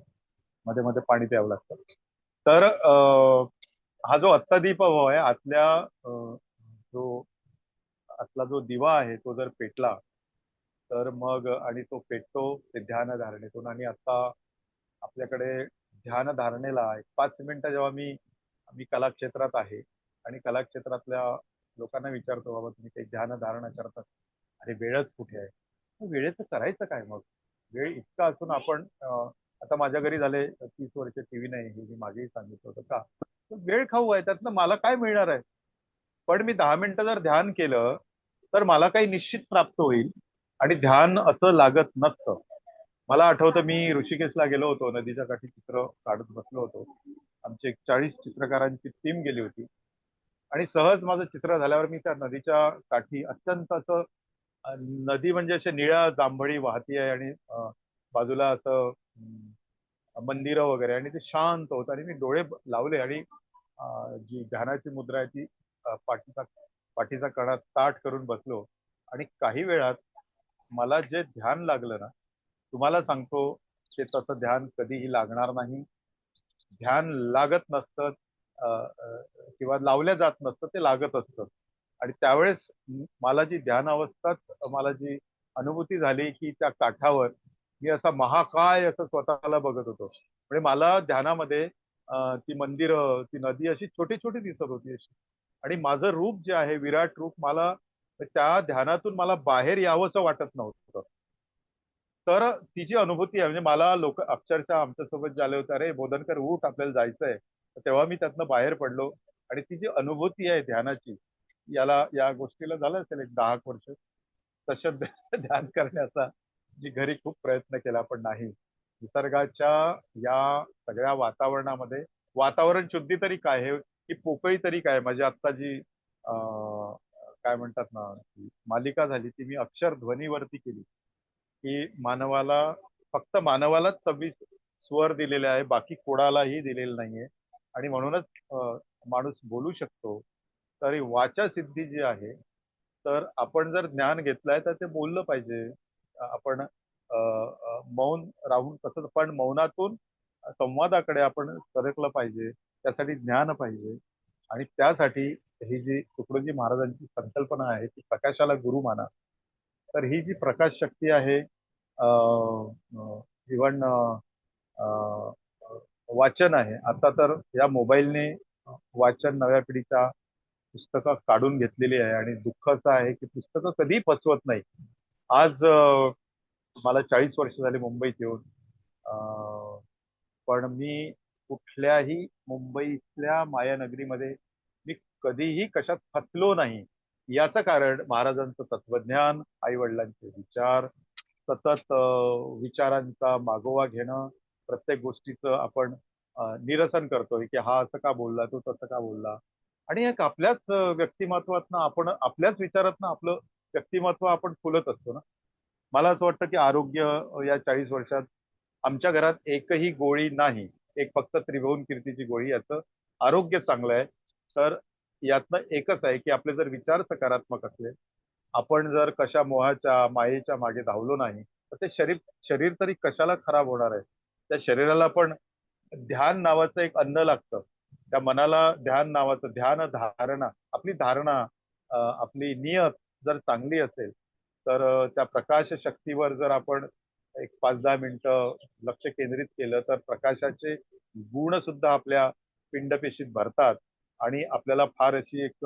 मध्ये मध्ये पाणी प्यावं लागतं. तर हा जो अत्तदीप भव आहे, जो आतला जो दिवा आहे तो जर पेटला तर मग, आणि तो पेटतो ते ध्यान धारणेतून. आणि आता आपल्याकडे ध्यान धारणेला एक 5 मिनिटं जेव्हा मी कलाक्षेत्रात आहे आणि कलाक्षेत्रातल्या लोकांना विचारतो, बाबा तुम्ही काही ध्यान धारणा करतात? अरे वेळच कुठे आहे? मग वेळेचं करायचं काय मग? वेळ इतका असून आपण आता माझ्या घरी झाले 30 वर्ष टीव्ही नाही, हे मी मागेही सांगितलं होतं का? तर वेळ खाऊ आहे, त्यातनं मला काय मिळणार आहे? पण मी 10 मिनिटं जर ध्यान केलं तर मला काही निश्चित प्राप्त होईल. आणि ध्यान असं लागत नसतं. मला आठवतं मी ऋषिकेशला गेलो होतो, नदीच्या काठी चित्र काढत बसलो होतो. आमची एक 40 चित्रकारांची टीम गेली होती आणि सहज माझं चित्र झाल्यावर मी त्या नदीच्या काठी अत्यंत असं नदी म्हणजे अशा निळ्या जांभळी वाहती आहे आणि बाजूला असं मंदिरं वगैरे आणि ते शांत होतं आणि मी डोळे लावले आणि जी ध्यानाची मुद्रा आहे ती पाठीचा कणा ताठ करून बसलो आणि काही वेळात मला जे ध्यान लागलं ना, तुम्हाला सांगतो ते तसं ध्यान कधीही लागणार नाही. ध्यान लागत नसतं किंवा लावल्या जात नसतं, ते लागत असतं. आणि त्यावेळेस मला जी ध्यान अवस्थात मला जी अनुभूती झाली की त्या काठावर मी असा महाकाय असं स्वतःला बघत होतो. म्हणजे मला ध्यानामध्ये ती मंदिरं, ती नदी अशी छोटी छोटी दिसत होती अशी. आणि माझं रूप जे आहे विराट रूप, मला त्या ध्यानातून मला बाहेर यावंसं वाटत नव्हतं. तर ती जी अनुभूती आहे, म्हणजे मला लोक अक्षरशः आमच्यासोबत झाले होते, अरे बोधनकर उठ आपल्याला जायचंय. तेव्हा मी त्यातनं बाहेर पडलो आणि ती जी अनुभूती आहे ध्यानाची, या गोष्टीला झालं असेल एक 10 वर्ष तशा ध्यान करण्याचा जी घरी खूप प्रयत्न केला पण नाही. निसर्गाच्या या सगळ्या वातावरणामध्ये वातावरण शुद्धी तरी काय आहे, ही पोकळी तरी काय, म्हणजे आता जी काय म्हणतात ना मालिका झाली ती मी अक्षर ध्वनीवरती केली की फक्त मानवालाच 26 स्वर दिलेले आहे, बाकी कोणालाही दिलेलं नाहीये. आणि म्हणूनच माणूस बोलू शकतो. तरी वाचा सिद्धी जी आहे, तर आपण जर ज्ञान घेतलंय तर ते बोललं पाहिजे. आपण मौन राहून तसंच, पण मौनातून संवादाकडे आपण सरकलं पाहिजे. त्यासाठी ज्ञान पाहिजे. आणि त्यासाठी ही जी तुकडोजी महाराजांची संकल्पना आहे ती प्रकाशाला गुरु माना. तर ही जी प्रकाश शक्ती आहे, इव्हन वाचन आहे. आता तर या मोबाईलने वाचन नव्या पिढीच्या पुस्तकं काढून घेतलेली आहे आणि दुःख असं आहे की पुस्तकं कधी पचवत नाही. आज मला 40 वर्ष झाली मुंबईत येऊन. पण मी कुठल्याही मुंबईतल्या मायानगरीमध्ये मी कधीही कशात फसलो नाही. याचं कारण महाराजांचं तत्वज्ञान, आई वडिलांचे विचार, सतत विचारांचा मागोवा घेणं, प्रत्येक गोष्टीचं आपण निरसन करतोय की हा असं का बोलला, तो तसं का बोलला. आणि एक आपल्याच व्यक्तिमत्वातनं आपण आपल्याच विचारातनं आपलं व्यक्तिमत्व आपण फुलत असतो ना. मला असं वाटतं की आरोग्य या 40 वर्षात आमच्या घरात एकही गोळी नाही. एक फक्त त्रिभुवन कीर्तीची गोळी, याचं आरोग्य चांगलं आहे. तर यातनं एकच आहे की आपले जर विचार सकारात्मक असले, आपण जर कशा मोहाच्या मायेच्या मागे धावलो नाही, तर ते शरीर शरीर तरी कशाला खराब होणार आहे. त्या शरीराला पण ध्यान नावाचं एक अन्न लागतं. त्या मनाला ध्यान नावाचं, ध्यान धारणा, आपली धारणा, आपली नियत जर चांगली असेल तर त्या प्रकाश शक्तीवर जर आपण एक 5-10 मिनिटं लक्ष केंद्रित केलं तर प्रकाशाचे गुण सुद्धा आपल्या पिंडपेशीत भरतात. आणि आपल्याला फार अशी एक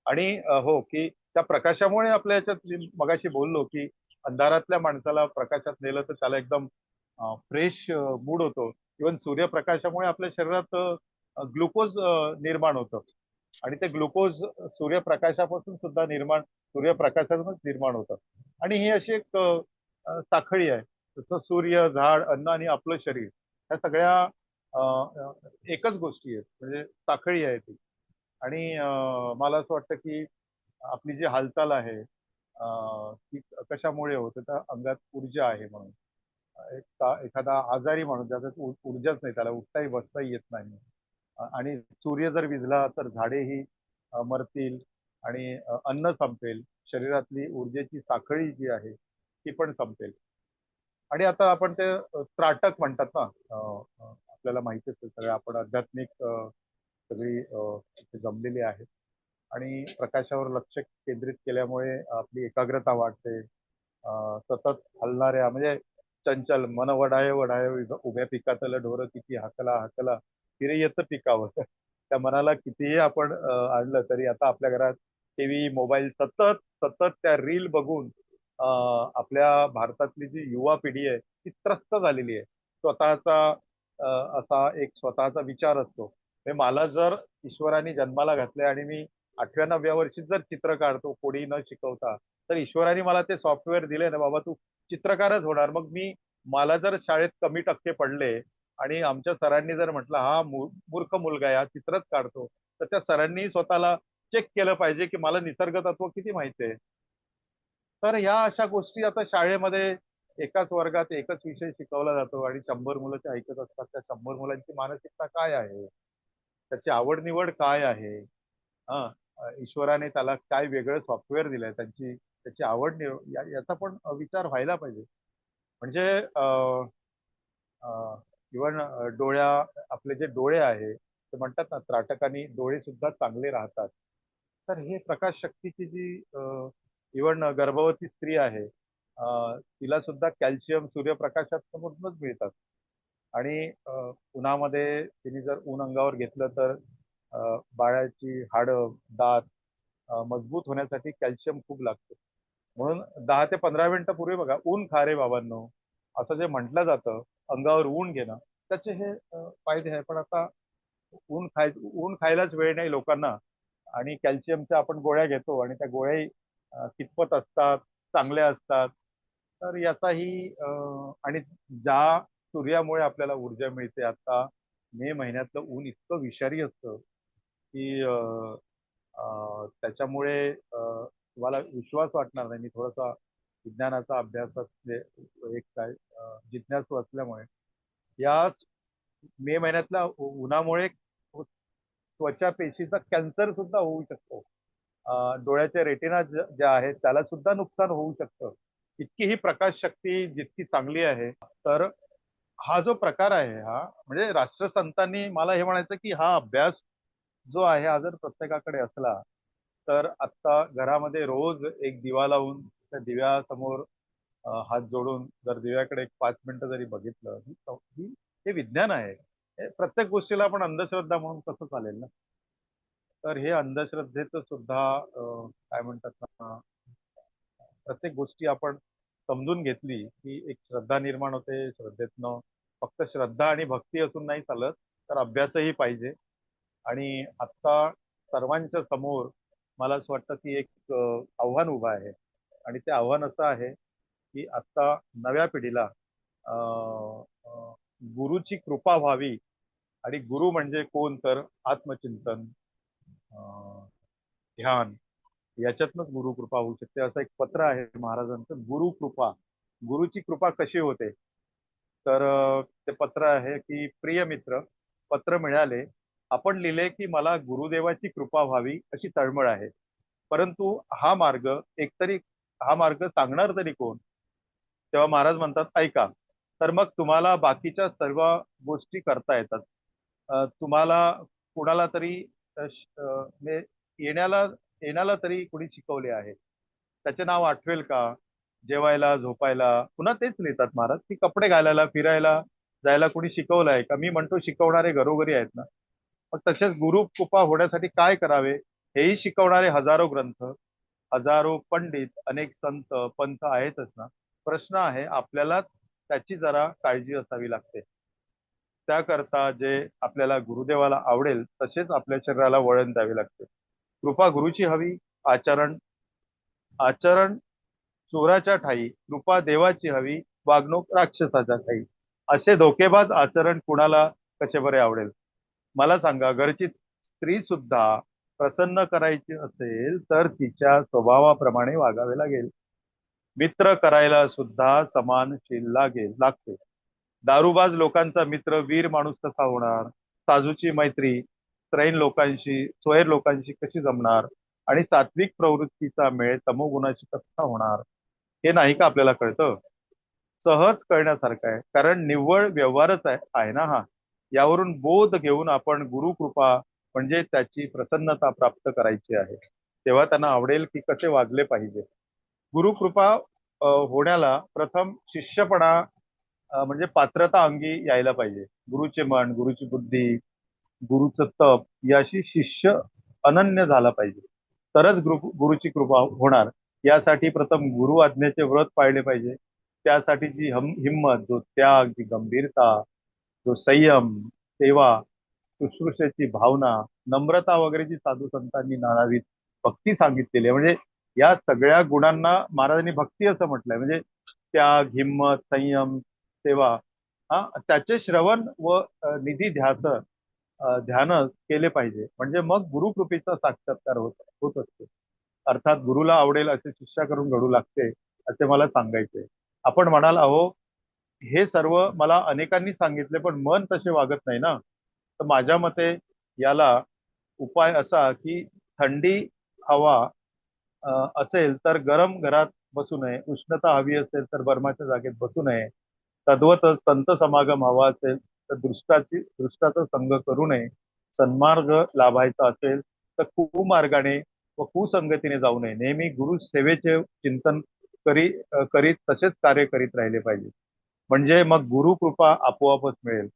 आणि हो की त्या प्रकाशामुळे आपल्या याच्यात मी मगाशी बोललो की अंधारातल्या माणसाला प्रकाशात नेलं तर त्याला एकदम फ्रेश मूड होतो. इव्हन सूर्यप्रकाशामुळे आपल्या शरीरात ग्लुकोज निर्माण होतं. आणि ते ग्लुकोज सूर्यप्रकाशापासून सुद्धा सूर्यप्रकाशातूनच निर्माण होतं. आणि ही अशी एक साखळी आहे. जसं सूर्य, झाड, अन्न आणि आपलं शरीर, ह्या सगळ्या अ, अ, एकच गोष्टी आहेत, म्हणजे साखळी आहे ती. आणि मला असं वाटतं की आपली जी हालचाल आहे ती कशामुळे होते, तर अंगात ऊर्जा आहे म्हणून. एखादा आजारी माणूस ज्याच्यात ऊर्जाच नाही, त्याला उठताही बसताही येत नाही. आणि सूर्य जर विझला तर झाडेही मरतील आणि अन्न संपेल. शरीरातली ऊर्जेची साखळी जी आहे ती पण संपेल. आणि आता आपण ते त्राटक म्हणतात ना, आपल्याला माहितीच आहे सगळं, आपण आध्यात्मिक सगळी इथे जमलेली आहे. आणि प्रकाशावर लक्ष केंद्रित केल्यामुळे आपली एकाग्रता वाढते. सतत हलणाऱ्या म्हणजे चंचल मन वढाय वढाय उभ्या पिकातलं ढोरं किती हाकला हाकला फिरे येतं पिकावर. त्या मनाला कितीही आपण आणलं तरी आता आपल्या घरात टीव्ही मोबाईल सतत सतत त्या रील बघून आपल्या भारतातली जी युवा पिढी आहे ती त्रस्त झालेली आहे. स्वतःचा असा एक स्वतःचा विचार असतो. मला जर ईश्वराने जन्माला घातले आणि मी 8व्या-9व्या वर्षी जर चित्र काढतो कोणी न शिकवता, तर ईश्वराने मला ते सॉफ्टवेअर दिले ना बाबा तू चित्रकारच होणार. मग मला जर शाळेत कमी टक्के पडले आणि आमच्या सरांनी जर म्हटलं हा मूर्ख मुलगा आहे, हा चित्रच काढतो, तर त्या सरांनी स्वतःला चेक केलं पाहिजे की मला निसर्ग तत्व किती माहिती आहे. तर ह्या अशा गोष्टी आता शाळेमध्ये एकाच वर्गात एकच विषय शिकवला जातो आणि 100 मुलं ते ऐकत असतात. त्या 100 मुलांची मानसिकता काय आहे, त्याची आवड निवड काय आहे, हा ईश्वराने त्याला काय वेगळं सॉफ्टवेअर दिलंय, त्याची आवड निवड याचा पण विचार व्हायला पाहिजे. म्हणजे इव्हन आपले जे डोळे आहे ते म्हणतात ना त्राटकानी डोळे सुद्धा चांगले राहतात. तर हे प्रकाश शक्तीची जी इव्हन गर्भवती स्त्री आहे तिला सुद्धा कॅल्शियम सूर्यप्रकाशातूनच मिळतात. आणि उन्हामध्ये तिने जर ऊन अंगावर घेतलं तर बाळाची हाडं दात मजबूत होण्यासाठी कॅल्शियम खूप लागतं. म्हणून 10 ते 15 मिनिटं पूर्वी बघा ऊन खा रे बाबांनो असं जे म्हटलं जातं अंगावर ऊन घेणं त्याचे हे फायदे आहे. पण आता ऊन खायलाच वेळ नाही लोकांना आणि कॅल्शियमच्या आपण गोळ्या घेतो आणि त्या गोळ्याही कितपत असतात चांगल्या असतात. तर याचाही आणि ज्या सूर्यामुळे आपल्याला ऊर्जा मिळते आता मे महिन्यातलं ऊन इतकं विषारी असतं की त्याच्यामुळे तुम्हाला विश्वास वाटणार नाही. मी थोडासा विज्ञानाचा अभ्यासात एक काय जिज्ञासू असल्यामुळे या मे महिन्यातल्या उन्हामुळे त्वचा पेशीचा कॅन्सर सुद्धा होऊ शकतो. डोळ्याच्या रेटिना ज्या आहेत त्याला सुद्धा नुकसान होऊ शकतं. इतकी ही प्रकाश शक्ती जितकी चांगली आहे. तर हा जो प्रकार आहे हा म्हणजे राष्ट्रसंतांनी मला हे म्हणायचं की हा अभ्यास जो आहे हा जर प्रत्येकाकडे असला तर आता घरामध्ये रोज एक दिवा लावून त्या दिव्यासमोर हात जोडून जर दिव्याकडे एक 5 मिनिटं जरी बघितलं हे विज्ञान आहे. प्रत्येक गोष्टीला आपण अंधश्रद्धा म्हणून कसं चालेल ना. तर हे अंधश्रद्धेचं सुद्धा काय म्हणतात ना प्रत्येक गोष्टी आपण समजून घेतली की एक श्रद्धा निर्माण होते. श्रद्धेतनं फक्त श्रद्धा आणि भक्ती असून नाही चालत तर अभ्यासही पाहिजे. आणि आता सर्वांच्या समोर मला असं वाटतं की एक आव्हान उभं आहे आणि ते आव्हान असं आहे की आता नव्या पिढीला गुरुची कृपा व्हावी. आणि गुरु म्हणजे कोण तर आत्मचिंतन ध्यान याच्यातनच गुरुकृपा होऊ शकते. असं एक पत्र आहे महाराजांचं गुरुकृपा. गुरुची कृपा कशी होते तर ते पत्र आहे की प्रिय मित्र पत्र मिळाले आपण लिहिले की मला गुरुदेवाची कृपा व्हावी अशी तळमळ आहे. परंतु हा मार्ग सांगणार तरी कोण. तेव्हा महाराज म्हणतात ऐका. तर मग तुम्हाला बाकीच्या सर्व गोष्टी करता येतात. तुम्हाला कुणाला तरी म्हणजे येण्याला येण्याला तरी कुणी शिकवले आहे त्याचे नाव आठवेल का. जेवायला झोपायला पुन्हा तेच लिहितात महाराज की कपडे घालायला फिरायला जायला कुणी शिकवलंय का. मी म्हणतो शिकवणारे घरोघरी आहेत ना. मग तसेच गुरु कृपा होण्यासाठी काय करावे हेही शिकवणारे हजारो ग्रंथ हजारो पंडित अनेक संत पंथ आहेतच ना. प्रश्न आहे आपल्याला त्याची जरा काळजी असावी लागते. त्याकरता जे आपल्याला गुरुदेवाला आवडेल तसेच आपल्या शरीराला वळण द्यावे लागते. कृपा गुरुची हवी. आचरण आचरण चोराच्या ठाई कृपा देवाची हवी. वागणूक राक्षसाच्या ठाई. असे धोकेबाज आचरण कुणाला कसे बरे आवडेल. मला सांगा घरची स्त्री सुद्धा प्रसन्न करायची असेल तर तिच्या स्वभावाप्रमाणे वागावे लागेल. मित्र करायला सुद्धा समानशील लागते. दारूबाज लोकांचा मित्र वीर माणूस कसा होणार. साजूची मैत्री स्वैर लोकांशी कशी जमणार आणि सात्विक प्रवृत्तीचा मेळ तमोगुणाशी कसा होणार. हे नाही का आपल्याला कळतं. सहज कळण्यासारखं आहे कारण निव्वळ व्यवहारच आहे ना हा. यावरून बोध घेऊन आपण गुरुकृपा म्हणजे त्याची प्रसन्नता प्राप्त करायची आहे. तेव्हा त्यांना आवडेल की कसे वागले पाहिजे. गुरुकृपा होण्याला प्रथम शिष्यपणा म्हणजे पात्रता अंगी यायला पाहिजे. गुरुचे मन, गुरुची बुद्धी, गुरुचं तप याशी शिष्य अनन्य झाला पाहिजे. तरच गुरुची कृपा होणार. यासाठी प्रथम गुरु आज्ञेचे व्रत पाळले पाहिजे. त्यासाठी जी हिंमत, जो त्याग, जी गंभीरता, जो संयम, सेवा, शुश्रूषेची भावना, नम्रता वगैरे जी साधू संतांनी नाणावीत भक्ती सांगितलेली आहे. म्हणजे या सगळ्या गुणांना महाराजांनी भक्ती असं म्हटलंय. म्हणजे त्याग, हिंमत, संयम, सेवा, हा त्याचे श्रवण व निधी ध्यान केले पाहिजे. म्हणजे मग गुरुकृपेचा साक्षात्कार होत असतो. अर्थात गुरुला आवडेल असे शिष्या करून घडू लागते, असे मला सांगायचे. आपण म्हणाल, अहो हे सर्व मला अनेकांनी सांगितले पण मन तसे वागत नाही ना. तर माझ्या मते याला उपाय असा की थंडी हवा असेल तर गरम घरात बसू नये, उष्णता हवी असेल तर बर्माच्या जागेत बसू नये, तद्वत संत समागम हवा असेल तर दृष्टाचा संग करू नये, सन्मार्ग लाभायचा असेल तर कुमार्गाने व कुसंगतीने जाऊ नये, नेहमी गुरु सेवेचे चिंतन करीत तसेच कार्य करीत राहिले पाहिजे. म्हणजे मग गुरु कृपा आपोआपच मिळेल.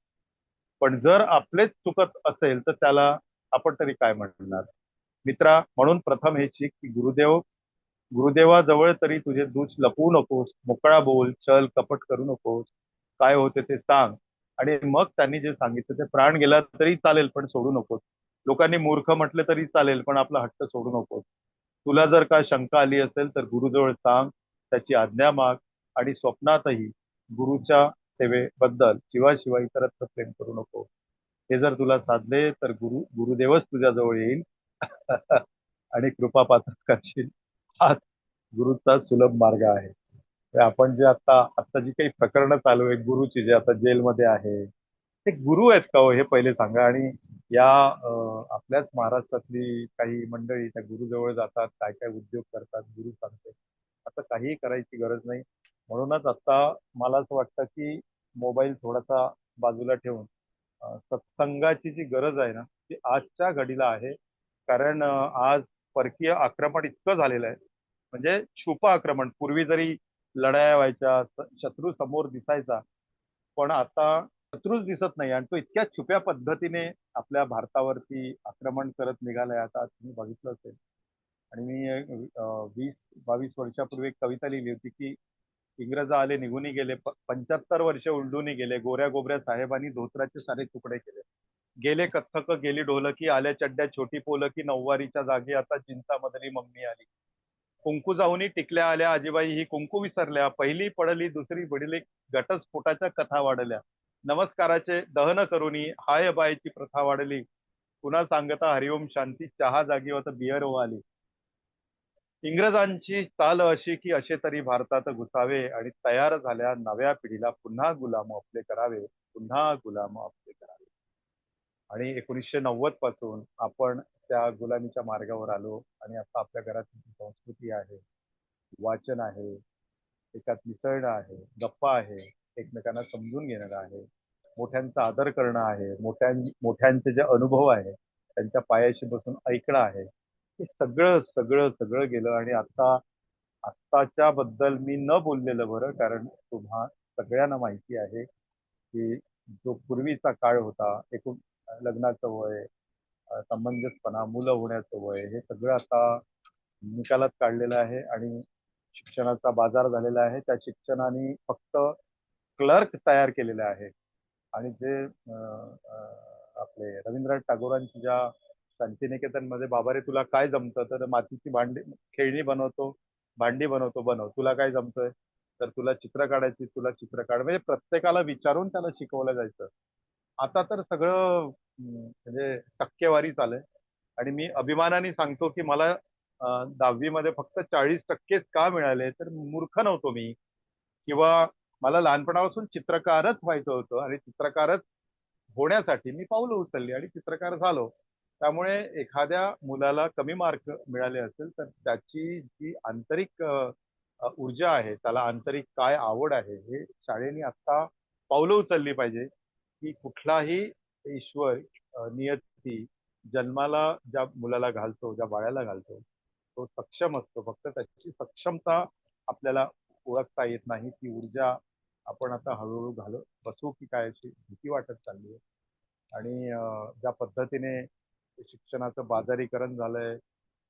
पण जर आपलेच चुकत असेल तर त्याला आपण तरी काय म्हणणार. मित्रा, म्हणून प्रथम हे शिक की गुरुदेवाजवळ तरी तुझे दोष लपवू नकोस, मोकळा बोल, छल कपट करू नकोस, काय होते ते सांग. आणि मग त्यांनी जे सांगितलं ते प्राण गेला तरी चालेल पण सोडू नकोस. लोकांनी मूर्ख म्हटलं तरी चालेल पण आपला हट्ट सोडू नकोस. तुला जर काय शंका आली असेल तर गुरुजवळ सांग, त्याची आज्ञा माग. आणि स्वप्नातही गुरुच्या सेवेबद्दल शिवाशिवाय इतरत्र प्रेम करू नको. हे जर तुला साधले तर गुरुदेवच तुझ्याजवळ येईल आणि कृपा पात्र करशील. हाच गुरुचा सुलभ मार्ग आहे. तर आपण जे आता जी काही प्रकरणं चालू आहेत गुरुची, जे आता जेलमध्ये आहे, ते गुरु आहेत का हो, हे पहिले सांगा. आणि या आपल्याच महाराष्ट्रातली काही मंडळी त्या गुरुजवळ जातात, काय काय उद्योग करतात, गुरु सांगते. आता काहीही करायची गरज नाही. म्हणूनच आता मला असं वाटतं की मोबाईल थोडासा बाजूला ठेवून सत्संगाची जी गरज आहे ना, ती आजच्या घडीला आहे. कारण आज परकीय आक्रमण इतकं झालेलं आहे. म्हणजे छुपं आक्रमण. पूर्वी जरी लढाया व्हायच्या, शत्रू समोर दिसायचा, पण आता शत्रूच दिसत नाही आणि तो इतक्या छुप्या पद्धतीने आपल्या भारतावरती आक्रमण करत निघालाय. आता तुम्ही बघितलं असेल. आणि मी 20-22 वर्षापूर्वी एक कविता लिहिली होती की इंग्रज आले निघूनही गेले, 75 वर्ष उलटूनही गेले, गोऱ्या गोबऱ्या साहेबांनी धोत्राचे सारे तुकडे केले. गेले कथ्थक गेली ढोलकी, आल्या चड्ड्या छोटी पोलकी, नऊवारीच्या जागी आता चिंता मधली मम्मी आली. कुंकू जाऊनी टिकल्या आल्या आजीबाई, ही कुंकू विसरल्या, पहिली पडली दुसरी बडली, घटस्फोटाच्या कथा वाढल्या, नमस्काराचे दहन करूनी हाय बायची प्रथा वाढली, पुन्हा सांगता हरिओम शांती, चहा जागी होता बियर आली. इंग्रजांची चाल अशी की असे तरी भारतात घुसावे आणि तयार झाल्या नव्या पिढीला पुन्हा गुलाम आपले करावे, पुन्हा गुलाम आपले करावे. आणि 1990 पासून आपण त्या गुलामीच्या मार्गावर आलो आणि आता आपल्या घरात संस्कृती आहे, वाचन आहे, एकात मिसळणं आहे, गप्पा आहे, एकमेकांना समजून घेणं आहे, मोठ्यांचा आदर करणं आहे, मोठ्यांचे जे अनुभव आहे त्यांच्या पायाशी बसून ऐकणं आहे. हे सगळं सगळं सगळं गेलं. आणि आत्ताच्या बद्दल मी न बोललेलं बरं, कारण तुम्हा सगळ्यांना माहिती आहे की जो पूर्वीचा काळ होता, एकूण लग्नाचं वय, समंजसपणा, मुलं होण्याचं वय, हे सगळं आता निकालात काढलेलं आहे. आणि शिक्षणाचा बाजार झालेला आहे. त्या शिक्षणाने फक्त क्लर्क तयार केलेले आहे. आणि जे आपले रवींद्रनाथ टागोरांची ज्या शांतिनिकेतनमध्ये, बाबा रे तुला काय जमतं, तर मातीची खेळणी बनवतो, भांडी बनवतो, बनव. तुला काय जमतंय, तर तुला चित्र काढायची, तुला चित्र काढ. म्हणजे प्रत्येकाला विचारून त्याला शिकवलं जायचं. आता तर सगळं म्हणजे टक्केवारी चालय. आणि मी अभिमानाने सांगतो की मला 10वी मध्ये फक्त 40% का मिळाले, तर मूर्ख नव्हतो मी, किंवा मला लहानपणापासून चित्रकारच व्हायचं होतं आणि चित्रकारच होण्यासाठी मी पावलं उचलली आणि चित्रकार झालो. त्यामुळे एखाद्या मुलाला कमी मार्क मिळाले असेल तर त्याची जी आंतरिक ऊर्जा आहे, त्याला आंतरिक काय आवड आहे, हे शाळेने आता पावलं उचलली पाहिजे. की कुठलाही ईश्वर, नियती जन्माला ज्या मुलाला घालतो, ज्या बाळाला घालतो, तो सक्षम असतो. फक्त त्याची सक्षमता आपल्याला ओळखता येत नाही, ती ऊर्जा आपण आता हळूहळू बसू की काय अशी भीती वाटत चालली आहे. आणि ज्या पद्धतीने शिक्षणाचं बाजारीकरण झालंय,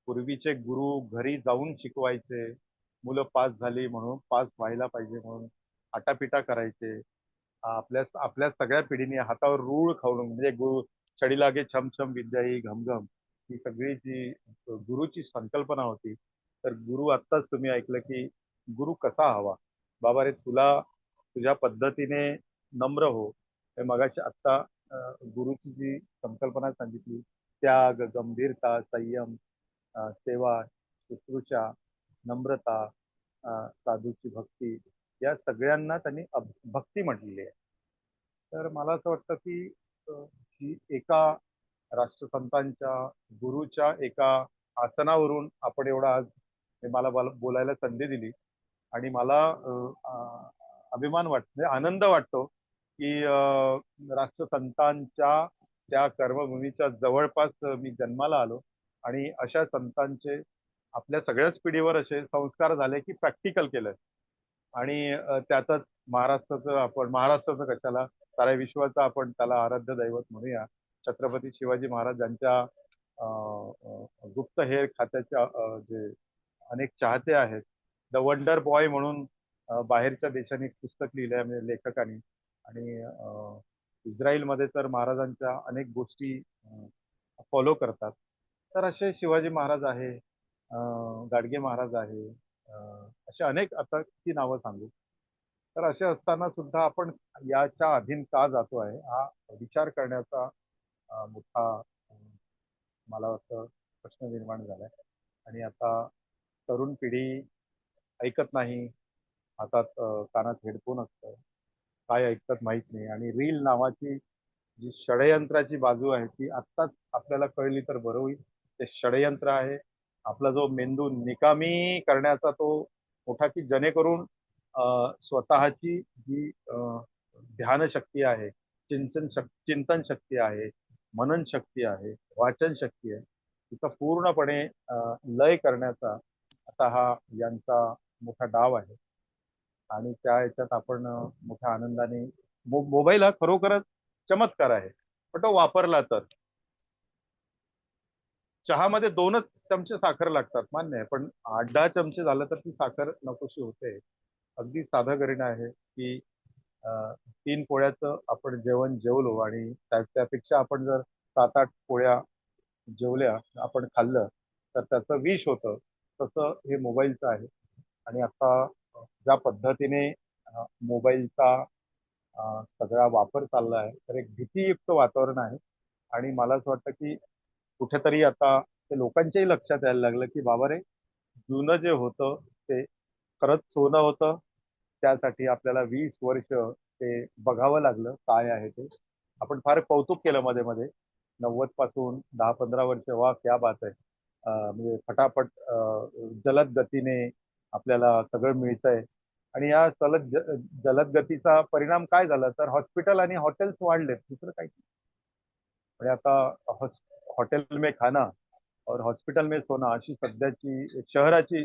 पूर्वीचे गुरु घरी जाऊन शिकवायचे, मुलं पास झाली म्हणून पास व्हायला पाहिजे म्हणून आटापिटा करायचे. आपल्या आपल्या सगळ्या पिढीने हातावर रूळ खाऊन म्हणजे गुरु छडी लागे छमछम विद्या ही घमघम, ही सगळी जी गुरुची संकल्पना होती. तर गुरु आत्ताच तुम्ही ऐकलं की गुरु कसा हवा. बाबा रे तुला तुझ्या पद्धतीने नम्र हो. हे मगाशी आत्ता गुरुची जी संकल्पना सांगितली, त्याग, गंभीरता, संयम, सेवा, शुश्रूषा, नम्रता, साधूची भक्ती, या सगळ्यांना त्यांनी भक्ती म्हटलेली आहे. तर मला असं वाटतं की अ, ही एका राष्ट्रसंतांच्या गुरुच्या एका आसनावरून आपण एवढा आज हे मला बोलायला संधी दिली. आणि मला अभिमान वाटतो म्हणजे आनंद वाटतो की राष्ट्रसंतांच्या त्या कर्मभूमीच्या जवळपास मी जन्माला आलो. आणि अशा संतांचे आपल्या सगळ्याच पिढीवर असे संस्कार झाले की प्रॅक्टिकल केलं. आणि त्यातच महाराष्ट्राचं कशाला साऱ्या विश्वाचं आपण त्याला आराध्य दैवत म्हणूया. छत्रपती शिवाजी महाराज यांच्या गुप्तहेर खात्याच्या जे अनेक चाहते आहेत. द वंडर बॉय म्हणून बाहेरच्या देशांनी पुस्तक लिहिलंय म्हणजे लेखकांनी. आणि इस्रायलमध्ये तर महाराजांच्या अनेक गोष्टी फॉलो करतात. तर असे शिवाजी महाराज आहे, गाडगे महाराज आहे, असे अनेक आता किती नावं सांगू. तर असे असताना सुद्धा आपण याच्या अधीन का जातो आहे हा विचार करण्याचा मोठा मला वाटतं प्रश्न निर्माण झालाय. आणि आता तरुण पिढी ऐकत नाही. हातात कानात हेडफोन असतं, काय ऐकतात माहित नाही. आणि रील नावाची जी षडयंत्राची बाजू आहे ती आत्ताच आपल्याला कळली तर बरं होईल. ते षडयंत्र आहे. आपला जो मेंदू निकामी करण्याचा तो मोठा की जेणेकरून स्वतःची जी ध्यान शक्ती आहे, चिंतन शक्ती आहे, मनन शक्ती आहे, वाचन शक्ती आहे, तिचा पूर्णपणे लय करण्याचा आता हा यांचा मोठा डाव आहे. आणि त्या ह्याच्यात आपण मोठ्या आनंदाने मोबाईल हा खरोखरच चमत्कार आहे. पण तो वापरला तर चहामध्ये 2च चमचे साखर लागतात मान्य आहे. पण 8-10 चमचे झालं तर ती साखर नकोशी होते. अगदी साधं करीन आहे की 3 पोळ्याचं आपण जेवण जेवलो आणि त्यापेक्षा आपण जर 7-8 पोळ्या जेवल्या आपण खाल्लं तर त्याचं विष होतं. तसं हे मोबाईलचं आहे. आणि आता ज्या पद्धतीने मोबाईलचा सगळा वापर चालला आहे तर एक भीतीयुक्त वातावरण आहे. आणि मला असं वाटतं की कुठेतरी आता ते लोकांच्याही लक्षात यायला लागलं की बाबा रे जुनं जे होतं ते खरंच सोनं होतं. त्यासाठी आपल्याला 20 वर्ष ते बघावं लागलं काय आहे ते. आपण फार कौतुक केलं मध्ये मध्ये 90 पासून 10-15 वर्ष वा क्या बात आहे. म्हणजे फटाफट जलद गतीने आपल्याला सगळं मिळतंय. आणि या जलद गतीचा परिणाम काय झाला तर हॉस्पिटल आणि हॉटेल्स वाढलेत, दुसरं काही नाही. म्हणजे आता हॉटेल में खाना और हॉस्पिटल में सोना अशी सध्याची शहराची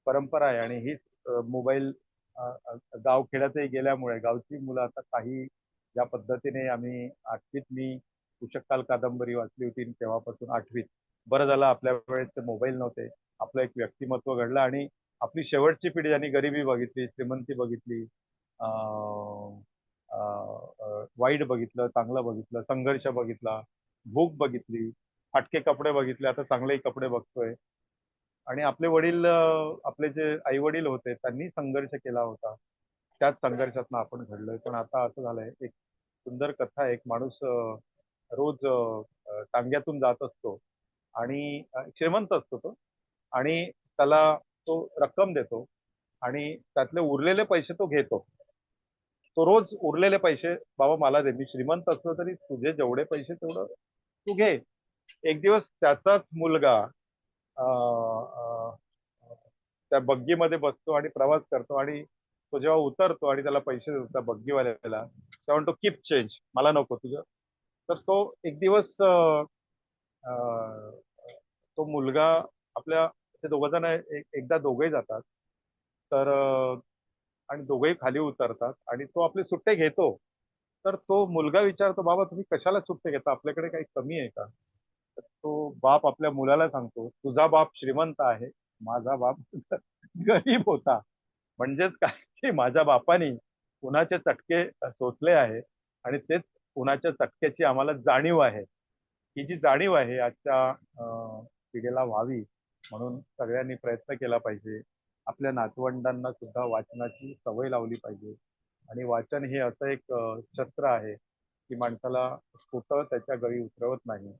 परंपरा आहे. आणि हीच मोबाईल गावखेड्यातही गेल्यामुळे गावची मुलं आता काही ज्या पद्धतीने आम्ही 8वीत मी उषक्काल कादंबरी वाचली होती तेव्हापासून 8वीत बरं झालं आपल्या वेळेस ते मोबाईल नव्हते. आपलं एक व्यक्तिमत्व घडलं आणि आपली शेवटची पिढी ज्यांनी गरिबी बघितली, श्रीमंती बघितली, वाईट बघितलं, चांगलं बघितलं, संघर्ष बघितला, भूक बघितली, फाटके कपडे बघितले, आता चांगले कपडे बघतोय. आणि आपले वडील आपले जे आई वडील होते त्यांनी संघर्ष केला होता. त्याच संघर्षातनं आपण घडलोय. पण आता असं झालंय एक सुंदर कथा आहे. एक माणूस रोज टांग्यातून जात असतो आणि श्रीमंत असतो तो. आणि त्याला तो रक्कम देतो आणि त्यातले उरलेले पैसे तो घेतो. तो रोज उरलेले पैसे बाबा मला दे, मी श्रीमंत असलो तरी तुझे जेवढे पैसे तेवढं तू घे. एक दिवस त्याचाच मुलगा त्या बग्गीमध्ये बसतो आणि प्रवास करतो. आणि तो जेव्हा उतरतो आणि त्याला पैसे देतो त्या बग्गीवाल्याला, तेव्हा म्हणतो कीप चेंज, मला नको तुझं. तर तो एक दिवस तो मुलगा आपल्या ते दोघ जण एकदा दोघेही जातात. तर आणि दोघेही खाली उतरतात आणि तो आपले सुट्टे घेतो. तर तो मुलगा विचारतो, बाबा तुम्ही कशाला सुट्टे घेता, आपल्याकडे काही कमी आहे का? तर तो बाप आपल्या मुलाला सांगतो, तुझा बाप श्रीमंत आहे, माझा बाप गरीब होता. म्हणजेच काय, की माझ्या बापानी उन्हाचे चटके सोसले आहे आणि तेच उन्हाच्या चटक्याची आम्हाला जाणीव आहे. ही जी जाणीव आहे आजच्या पिढीला व्हावी म्हणून सगळ्यांनी प्रयत्न केला पाहिजे. आपल्या नातवंडांना सुद्धा वाचनाची सवय लावली पाहिजे. आणि वाचन हे असं एक शस्त्र आहे की माणसाला स्वतः त्याच्या गळी उतरवत नाही.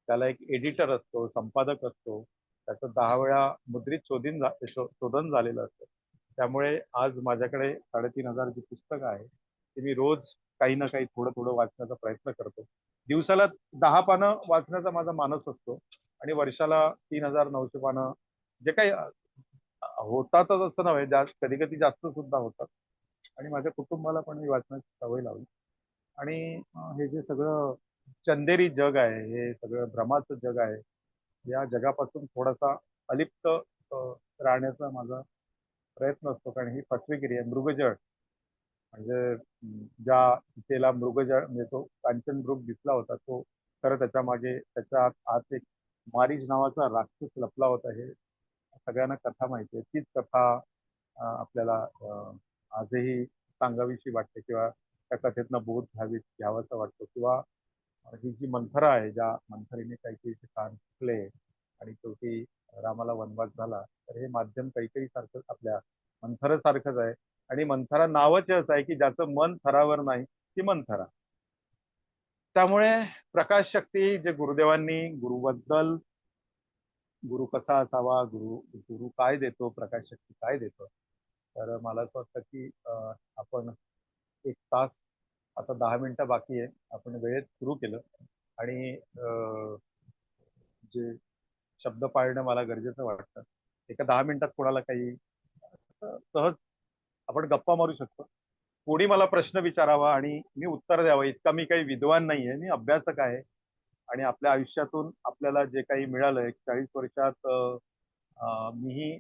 त्याला एक एडिटर असतो, संपादक असतो, त्याचं 10 वेळा मुद्रित शोधन झालेलं असतं. त्यामुळे आज माझ्याकडे 3,500 जी पुस्तकं आहे ती मी रोज काही ना काही थोडं थोडं वाचण्याचा प्रयत्न करतो. दिवसाला 10 पानं वाचण्याचा माझा मानस असतो आणि वर्षाला 3,900 पानं जे काही होतातच असं नव्हे, कधी कधी जास्त सुद्धा होतात. आणि माझ्या कुटुंबाला पण मी वाचनाची सवय लावली. आणि हे जे सगळं चंदेरी जग आहे, हे सगळं भ्रमाचं जग आहे, या जगापासून थोडासा अलिप्त राहण्याचा माझा प्रयत्न असतो. कारण ही फसवेगिरी आहे, मृगजळ. म्हणजे ज्या सीतेला मृगजळ म्हणजे तो कांचन मृग दिसला होता, तो खरं त्याच्या मागे त्याच्या आत एक मारीच नावाचा राक्षस लपला होता. हे सगळ्यांना कथा माहिती आहे. तीच कथा आपल्याला आजही सांगावीशी वाटते किंवा त्या कथेतनं बोध घ्यावासा वाटतो. किंवा ही जी मंथरा आहे, ज्या मंथरेने काही कान फुटले आणि शेवटी रामाला वनवास झाला, तर हे माध्यम काही सारखं आपल्या मंथरासारखंच आहे. आणि मंथरा नावच असं आहे की ज्याचं मन थरावर नाही, ती मंथरा. त्यामुळे प्रकाश शक्ती जे गुरुदेवांनी गुरुबद्दल, गुरु कसा असावा, गुरु गुरु काय देतो, प्रकाश शक्ती काय देतो, तर मला असं वाटतं की आपण 1 तास, आता 10 मिनिटं बाकी आहे, आपण वेळेत सुरू केलं. आणि जे शब्द पाळणं मला गरजेचं वाटतं. एका 10 मिनिटात कोणाला काही सहज आपण गप्पा मारू शकतो. कोणी मला प्रश्न विचारावा आणि मी उत्तर द्यावं, इतका मी काही विद्वान नाहीये, मी अभ्यासक आहे. आणि आपल्या आयुष्यातून आपल्याला जे काही मिळालंय 40 वर्षात, मीही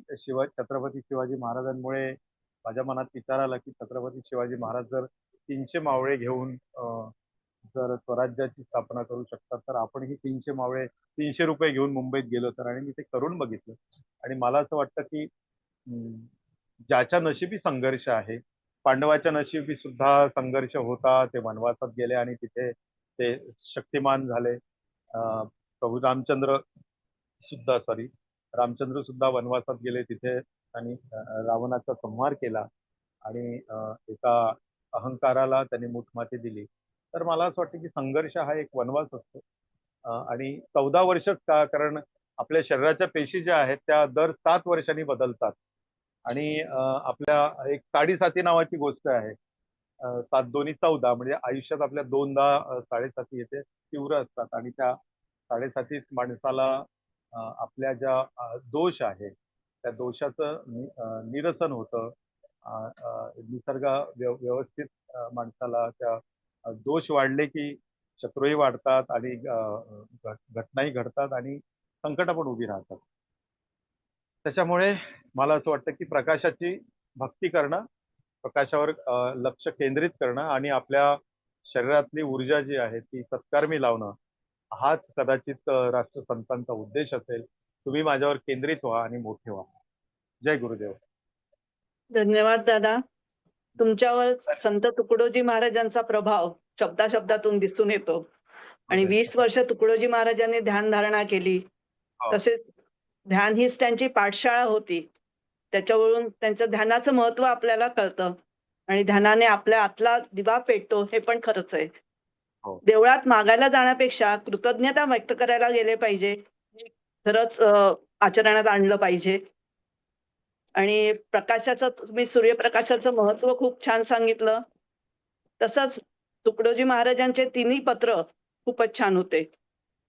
छत्रपती शिवाजी महाराजांमुळे माझ्या मनात विचार आला की छत्रपती शिवाजी महाराज जर 300 मावळे घेऊन जर स्वराज्याची स्थापना करू शकतात, तर आपण ही 300 मावळे 300 रुपये घेऊन मुंबईत गेलो तर. आणि मी ते करून बघितलं. आणि मला असं वाटतं की ज्याच्या नशिबी संघर्ष आहे, पांडवाच्या नशिबी सुद्धा संघर्ष होता, ते वनवासात गेले आणि तिथे ते शक्तिमान झाले. प्रभू रामचंद्र रामचंद्र सुद्धा वनवासात गेले तिथे, आणि रावणाचा संहार केला आणि एका अहंकाराला त्यांनी मूठमाती दिली. तर मला असं वाटतं की संघर्ष हा एक वनवास असतो. आणि 14 वर्षच का, कारण आपल्या शरीराच्या पेशी ज्या आहेत त्या दर 7 वर्षांनी बदलतात. आणि आपल्या एक साडेसाती नावाची गोष्ट आहे. 7 दोन्ही 14, म्हणजे आयुष्यात आपल्या दोनदा साडेसाती येते, तीव्र असतात. आणि त्या साडेसातीत माणसाला आपल्या ज्या दोष आहे त्या दोषाचं निरसन होतं. निसर्ग व्यवस्थित माणसाला त्या दोष वाढले की शत्रूही वाढतात आणि घटनाही घडतात आणि संकट पण उभी राहतात. त्याच्यामुळे मला असं वाटतं की प्रकाशाची भक्ती करणं, प्रकाशावर लक्ष केंद्रित करणं आणि आपल्या शरीरातली ऊर्जा जी आहे ती सत्कर्मी लावणं, हाच कदाचित राष्ट्रसंतांचा उद्देश असेल. तुम्ही माझ्यावर केंद्रित व्हा आणि मोठे व्हा. जय गुरुदेव. धन्यवाद दादा. तुमच्यावर संत तुकडोजी महाराजांचा प्रभाव शब्दाशब्दातून दिसून येतो. आणि 20 वर्ष तुकडोजी महाराजांनी ध्यानधारणा केली. हो. तसेच ध्यान हीच त्यांची पाठशाळा होती. त्याच्यावरून त्यांचं ध्यानाचं महत्व आपल्याला कळतं. आणि ध्यानाने आपल्या आतला दिवा पेटतो, हे पण खरंच आहे. हो. देवळात मागायला जाण्यापेक्षा कृतज्ञता व्यक्त करायला गेले पाहिजे. हे खरंच आचरणात आणलं पाहिजे. आणि प्रकाशाचं, तुम्ही सूर्यप्रकाशाचं महत्व खूप छान सांगितलं. तसंच तुकडोजी महाराजांचे तिन्ही पत्र खूपच छान होते.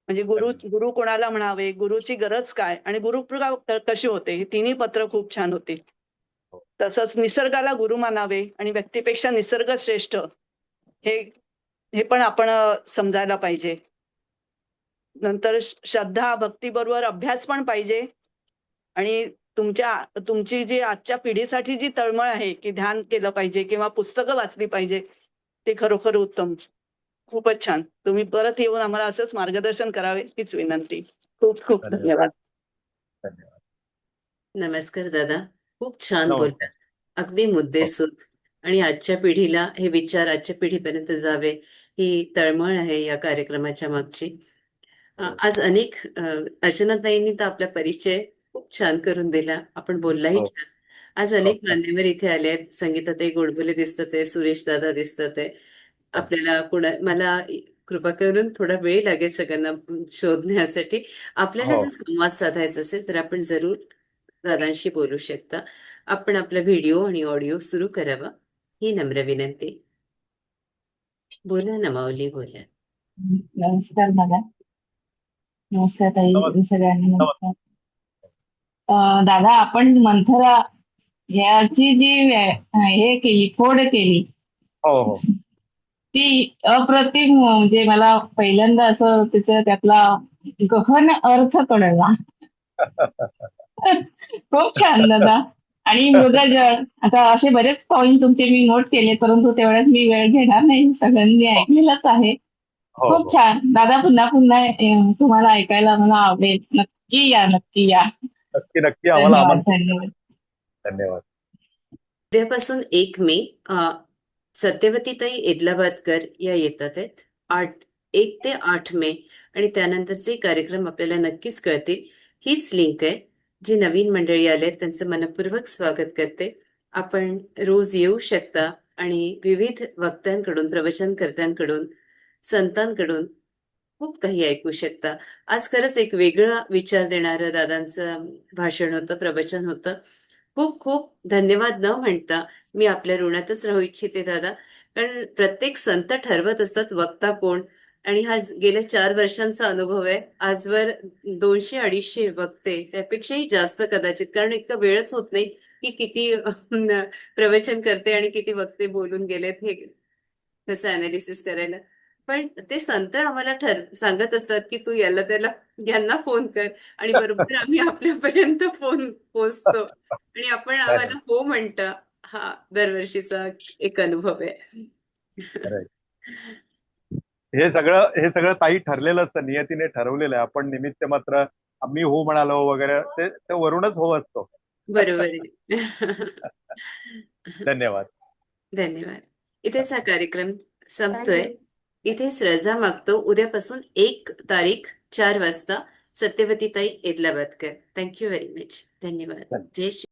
म्हणजे गुरु अगदी. गुरु कोणाला म्हणावे, गुरुची गरज काय आणि गुरुकृपा कशी होते, ही तिन्ही पत्र खूप छान होती. हो. तसंच निसर्गाला गुरु मानावे आणि व्यक्तीपेक्षा निसर्ग श्रेष्ठ, हे हे पण आपण समजायला पाहिजे. नंतर श्रद्धा, भक्तीबरोबर अभ्यास पण पाहिजे. आणि तुमची जी आजच्या पिढीसाठी जी तळमळ आहे की ध्यान केलं पाहिजे किंवा पुस्तकं वाचली पाहिजे, ते खरोखर उत्तम. खूपच छान. तुम्ही परत येऊन आम्हाला असंच मार्गदर्शन करावे हीच विनंती. खूप खूप धन्यवाद. धन्यवाद. धन्यवाद. नमस्कार दादा. खूप छान नमस्कार. बोललात. अगदी मुद्देसूद आणि आजच्या पिढीला हे विचार आजच्या पिढीपर्यंत जावे ही तळमळ आहे या कार्यक्रमाच्या मागची. आज अनेक अर्चनाताईंनी तर आपला परिचय खूप छान करून दिला. आपण बोललाही हो. छान. आज अनेक मान्यवर इथे आले आहेत. संगीताताई गोडबोले दिसतात आहे, सुरेश दादा दिसतात आहे. आपल्याला मला कृपा करून थोडा वेळ लागेल सगळ्यांना शोधण्यासाठी. आपल्याला हो. जर संवाद साधायचा असेल तर आपण जरूर दादांशी बोलू शकता. आपण आपला व्हिडिओ आणि ऑडिओ सुरू करावा ही नम्र विनंती. बोला ना माऊली, बोला. नमस्कार दादा. नमस्कार ताई. नमस्कार. सगळ्यांना नमस्कार. दादा, आपण मंथरा याची जी हे केली, फोड केली, हो हो ती अप्रतिम. म्हणजे मला पहिल्यांदा असं त्यातला गहन अर्थ कळला. खूप छान दादा. आणि मृगजळ, आता असे बरेच पॉइंट तुमचे मी नोट केले, परंतु तेवढ्यात मी वेळ घेणार नाही. सगळ्यांनी ऐकलेलंच आहे. हो खूप हो. छान दादा. पुन्हा पुन्हा तुम्हाला ऐकायला मला आवडेल. नक्की या, नक्की या. नक्की नक्की आम्हाला धन्यवाद, आमंत्रित. धन्यवाद. धन्यवाद. उद्यापासून 1 मे सत्यवतीताई एदलाबादकर या येतात आहेत. 1 ते 8 मे आणि त्यानंतरचे कार्यक्रम आपल्याला नक्कीच कळतील. हीच लिंक आहे. जी नवीन मंडळी आले आहेत त्यांचं मनपूर्वक स्वागत करते. आपण रोज येऊ शकता आणि विविध वक्त्यांकडून, प्रवचनकर्त्यांकडून, संतांकडून खूप काही ऐकू शकता. आज खरंच एक वेगळा विचार देणारं दादांचं भाषण होतं, प्रवचन होतं. खूप खूप धन्यवाद न म्हणता मी आपल्या ऋणातच राहू इच्छिते दादा. कारण प्रत्येक संत ठरवत असतात वक्ता कोण, आणि हा गेल्या 4 वर्षांचा अनुभव आहे. आजवर 200-250 वक्ते, त्यापेक्षाही जास्त कदाचित, कारण इतका वेळच होत नाही की किती प्रवचन करते आणि किती वक्ते बोलून गेलेत हे कसं अनालिसिस करायला. पण ते संत आम्हाला सांगत असतात की तू याला त्याला यांना फोन कर, आणि बरोबर आम्ही आपल्यापर्यंत फोन पोचतो आणि आपण आम्हाला हो म्हणता. हा दरवर्षीचा एक अनुभव आहे. खरंय. हे सगळं ताई ठरलेलं असतं, नियतीने ठरवलेलं आहे. आपण निमित्त मात्र आम्ही हो म्हणालो वगैरे, ते वरूनच हो असतो. बरोबर आहे. धन्यवाद. धन्यवाद. इथेच हा कार्यक्रम संपतोय. इथेच रजा मागतो. उद्यापासून 1 तारीख 4 वाजता Satyavatitai Edlabadkar. Thank you very much. धन्यवाद. जय श्री